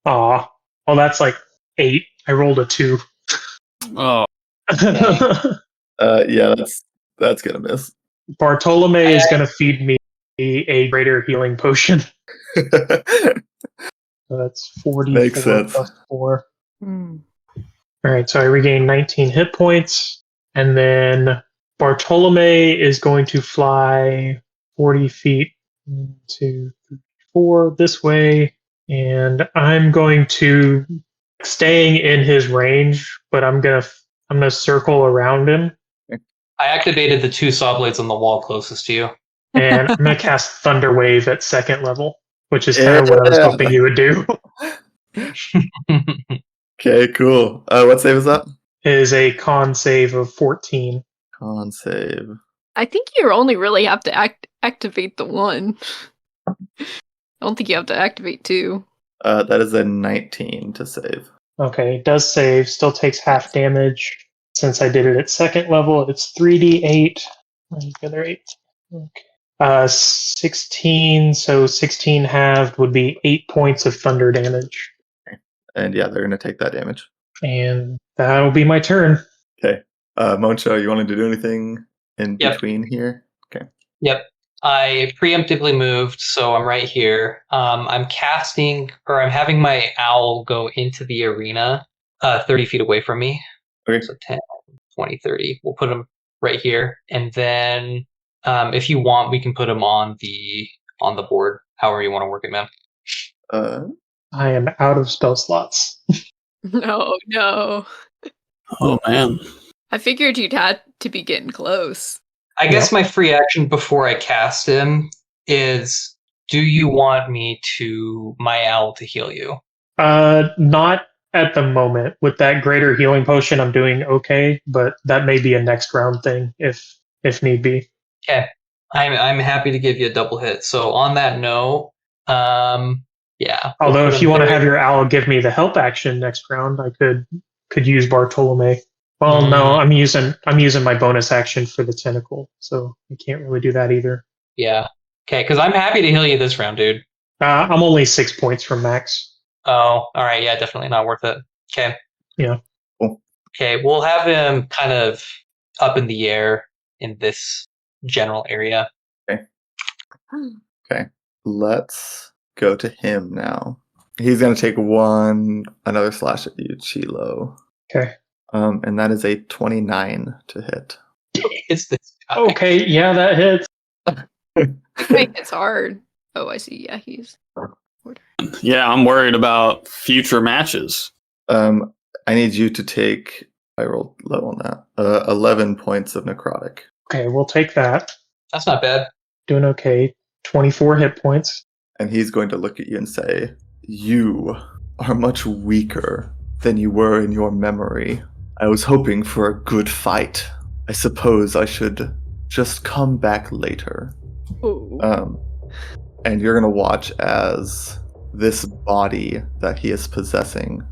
Aw. Well, that's like 8. I rolled a 2. Oh, Yeah, that's gonna miss. Bartolome is gonna feed me a greater healing potion. So that's 44 Makes sense. plus 4. Alright, so I regain 19 hit points. And then Bartolome is going to fly 40 feet, 1, 2, 3, 4 this way. And I'm going to staying in his range, but I'm gonna circle around him. I activated the 2 saw blades on the wall closest to you. And I'm gonna cast Thunder Wave at 2nd level, which is kind of what I was hoping you would do. Okay, cool. What save is that? It is a con save of 14. Con save. I think you only really have to activate the 1. I don't think you have to activate 2. That is a 19 to save. Okay, it does save, still takes half damage. Since I did it at 2nd level, it's 3d8. The other 8. Okay. 16, so 16 halved would be 8 points of thunder damage. Okay. And they're going to take that damage. And that'll be my turn. Okay. Moncho, you wanted to do anything in between here? Okay. Yep. I preemptively moved, so I'm right here. I'm having my owl go into the arena 30 feet away from me. Okay. So 10, 20, 30. We'll put him right here. And then if you want, we can put him on the board, however you want to work it, man. I am out of spell slots. No. oh man. I figured you'd had to be getting close. I guess my free action before I cast him is, do you want my owl to heal you? Not at the moment. With that greater healing potion, I'm doing okay, but that may be a next round thing if need be. Okay. I'm happy to give you a double hit. So on that note, yeah. Although if you want to have your owl give me the help action next round, I could use Bartolome. Well, no, I'm using my bonus action for the tentacle, so I can't really do that either. Yeah. Okay, because I'm happy to heal you this round, dude. I'm only 6 points from max. Oh, all right. Yeah, definitely not worth it. Okay. Yeah. Cool. Okay, we'll have him kind of up in the air in this general area. Okay. Let's go to him now. He's going to take another slash at you, Chilo. Okay. And that is a 29 to hit. It's this guy. Okay, yeah, that hits. It's hard. Oh, I see. Yeah, he's... Yeah, I'm worried about future matches. I need you to take, I rolled low on that, 11 points of necrotic. Okay, we'll take that. That's not bad. Doing okay. 24 hit points. And he's going to look at you and say, "You are much weaker than you were in your memory. I was hoping for a good fight. I suppose I should just come back later." Ooh. And you're gonna watch as this body that he is possessing,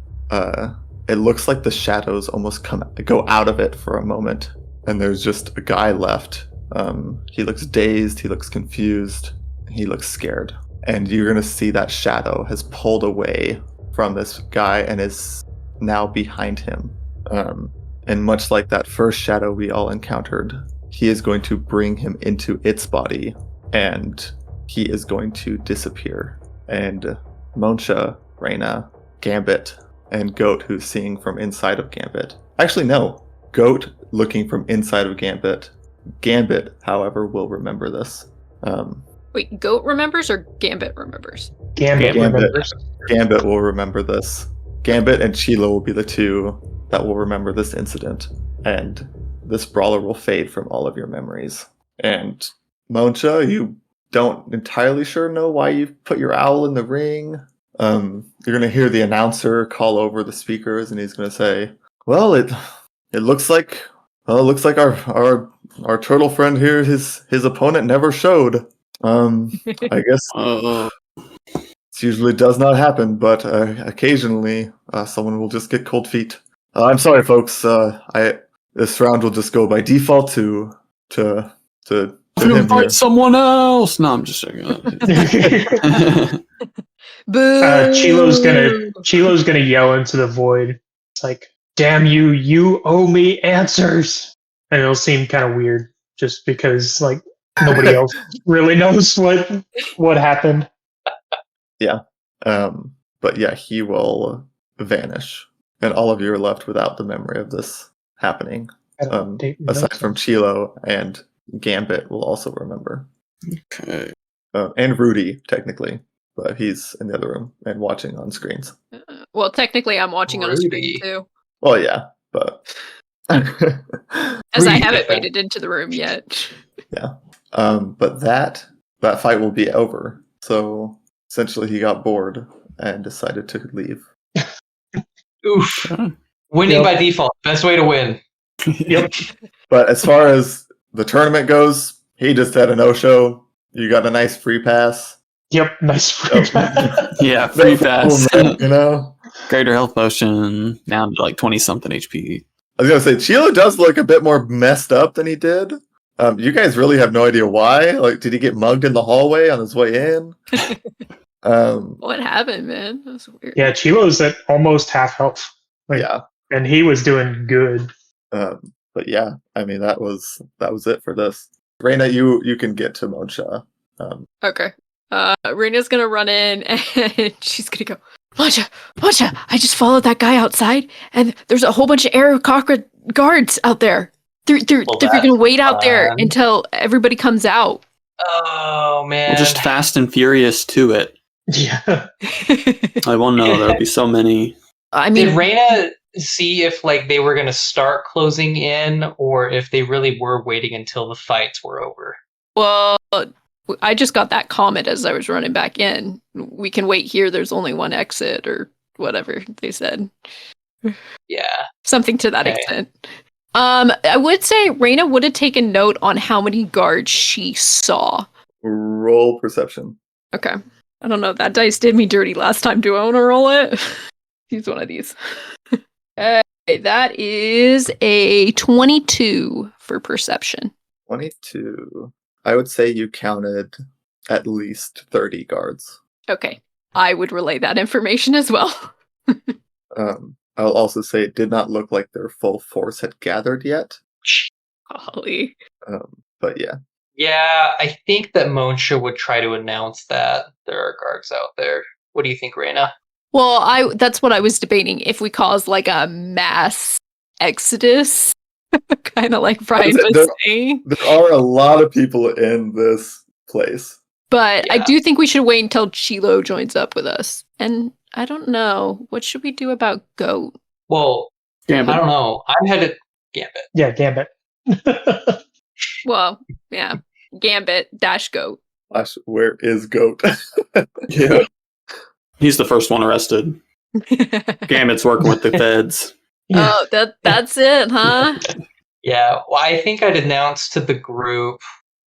it looks like the shadows almost go out of it for a moment, and there's just a guy left. He looks dazed, he looks confused, he looks scared. And you're gonna see that shadow has pulled away from this guy and is now behind him. And much like that first shadow we all encountered, he is going to bring him into its body, and he is going to disappear. And Monsha, Reyna, Gambit, and Goht, who's seeing from inside of Gambit. Actually, no. Goht looking from inside of Gambit. Gambit, however, will remember this. Wait, Goat remembers or Gambit remembers? Gambit remembers. Gambit will remember this. Gambit and Chilo will be the two that will remember this incident. And this brawler will fade from all of your memories. And Monsha, you don't entirely sure know why you put your owl in the ring. You're gonna hear the announcer call over the speakers, and he's gonna say, "Well, it looks like our turtle friend here, his opponent never showed. I guess it usually does not happen, but occasionally someone will just get cold feet. I'm sorry, folks. This round will just go by default to him here. Invite someone else. No, I'm just saying. Boo! Chilo's gonna yell into the void. It's like, "Damn you! You owe me answers!" And it'll seem kind of weird, just because like nobody else really knows what happened. Yeah. But yeah, he will vanish, and all of you are left without the memory of this happening. Aside from Chilo, and Gambit will also remember. Okay. And Rudy, technically. But he's in the other room and watching on screens. Well, technically, I'm watching on a screen too. Well, yeah, but as I haven't made it into the room yet. Yeah, but that fight will be over. So essentially, he got bored and decided to leave. Oof! Winning by default, best way to win. Yep. But as far as the tournament goes, he just had a no-show. You got a nice free pass. Yep, nice free pass. Yeah, free pass. Cool, you know? Greater health potion, down to like 20-something HP. I was going to say, Chilo does look a bit more messed up than he did. You guys really have no idea why. Like, did he get mugged in the hallway on his way in? What happened, man? That was weird. Yeah, Chilo's at almost half health. Yeah. And he was doing good. But yeah, I mean, that was it for this. Reyna, you can get to Monsha. Okay. Rena's gonna run in and she's gonna go, Monsha, I just followed that guy outside and there's a whole bunch of Aarakocra guards out there. They're gonna wait out there until everybody comes out. Oh, man. We're just fast and furious to it. Yeah. I won't know. There'll be so many. I mean, did Reyna see if like they were going to start closing in or if they really were waiting until the fights were over? Well, I just got that comment as I was running back in. We can wait here. There's only one exit or whatever they said. Yeah. Something to that extent. I would say Reyna would have taken note on how many guards she saw. Roll perception. Okay. I don't know. That dice did me dirty last time. Do I want to roll it? Use one of these. Okay, that is a 22 for perception. 22. I would say you counted at least 30 guards. Okay. I would relay that information as well. I'll also say it did not look like their full force had gathered yet. Golly. But yeah. Yeah, I think that Monsha would try to announce that there are guards out there. What do you think, Reyna? Well, that's what I was debating. If we cause like a mass exodus, kind of like Brian was saying. There are a lot of people in this place. But yeah. I do think we should wait until Chilo joins up with us. And I don't know. What should we do about Goht? Well, Gambit. I don't know. I'm headed Gambit. Yeah, Gambit. Well, yeah. Gambit - Goht. Where is Goht? Yeah. He's the first one arrested. Gambit's working with the feds. Yeah. Oh, that's it, huh? Yeah, well, I think I'd announce to the group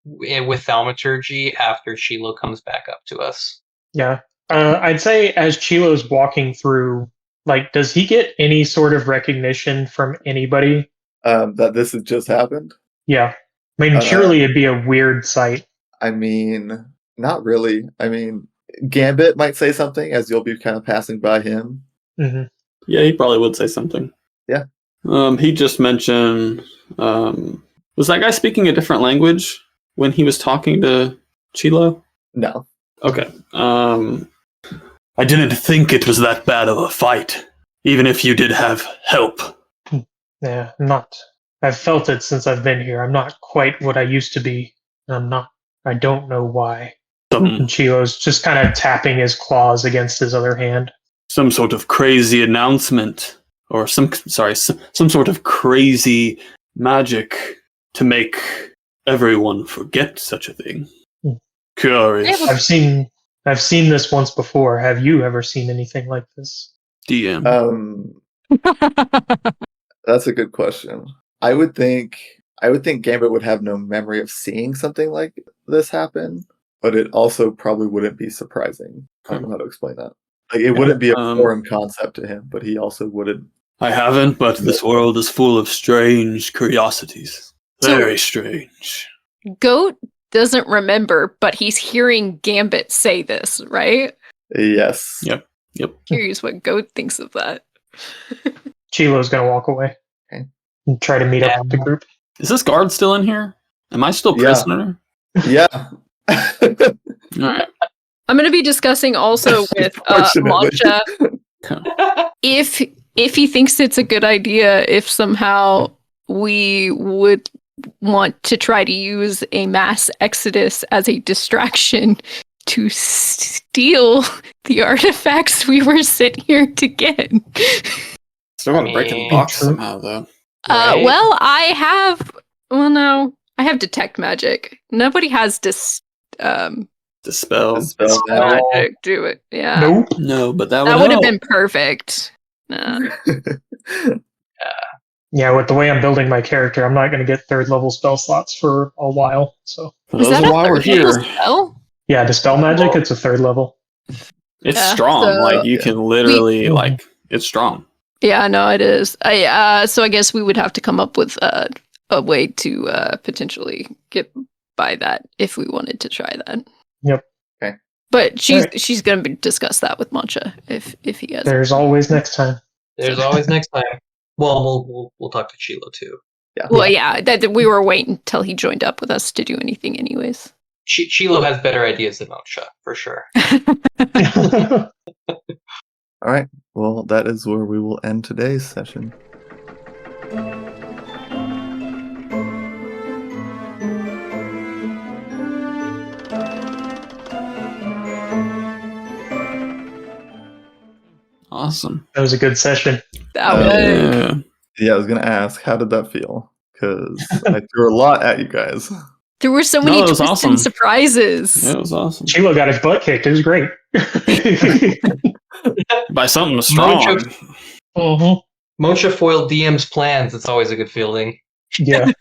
with thaumaturgy after Chilo comes back up to us. Yeah. I'd say as Chilo's walking through, like, does he get any sort of recognition from anybody? That this has just happened? Yeah. I mean, surely it'd be a weird sight. I mean, not really. I mean, Gambit might say something as you'll be kind of passing by him. Mm-hmm. Yeah, he probably would say something. Yeah. He just mentioned, was that guy speaking a different language when he was talking to Chilo? No. Okay. I didn't think it was that bad of a fight, even if you did have help. Yeah, not. I've felt it since I've been here. I'm not quite what I used to be. I don't know why. And Chilo's just kind of tapping his claws against his other hand. Some sort of crazy announcement, or some sort of crazy magic to make everyone forget such a thing. Curious. I've seen this once before. Have you ever seen anything like this? DM. That's a good question. I would think Gambit would have no memory of seeing something like this happen, but it also probably wouldn't be surprising. I don't know how to explain that. Like, it wouldn't be a foreign concept to him, but he also wouldn't. I haven't, but this world is full of strange curiosities. Very strange. Goat doesn't remember, but he's hearing Gambit say this, right? Yes. Yep. Curious what Goat thinks of that. Chilo's gonna walk away and try to meet up with the group. Is this guard still in here? Am I still prisoner? Yeah. All right. I'm going to be discussing also with Mancha if he thinks it's a good idea if somehow we would want to try to use a mass exodus as a distraction to steal the artifacts we were sent here to get. Still want to break in the box somehow, though. Right. Well, I have detect magic. Nobody has Dispel. magic. Do it. Yeah. Nope. No, but that That would have been perfect. Nah. Yeah, with the way I'm building my character, I'm not going to get third level spell slots for a while. So Is that why we're here. Spell? yeah, dispel magic, it's a third level. It's Yeah, strong. so- Like you can literally it's strong. Yeah, no, it is. So I guess we would have to come up with a way to potentially get by that if we wanted to try that. Yep. Okay. But she's going to discuss that with Mancha if he has. There's always next time. There's always next time. Well, we'll talk to Chilo too. Yeah. Well, yeah, that we were waiting until he joined up with us to do anything, anyways. Chilo has better ideas than Moksha, for sure. All right. Well, that is where we will end today's session. Awesome. That was a good session. That was. Yeah, I was going to ask, how did that feel? Because I threw a lot at you guys. There were so many No, it was twists awesome. and surprises. Yeah, it was awesome. Chilo got his butt kicked. It was great. By something strong. Moksha foiled DM's plans. It's always a good feeling. Yeah.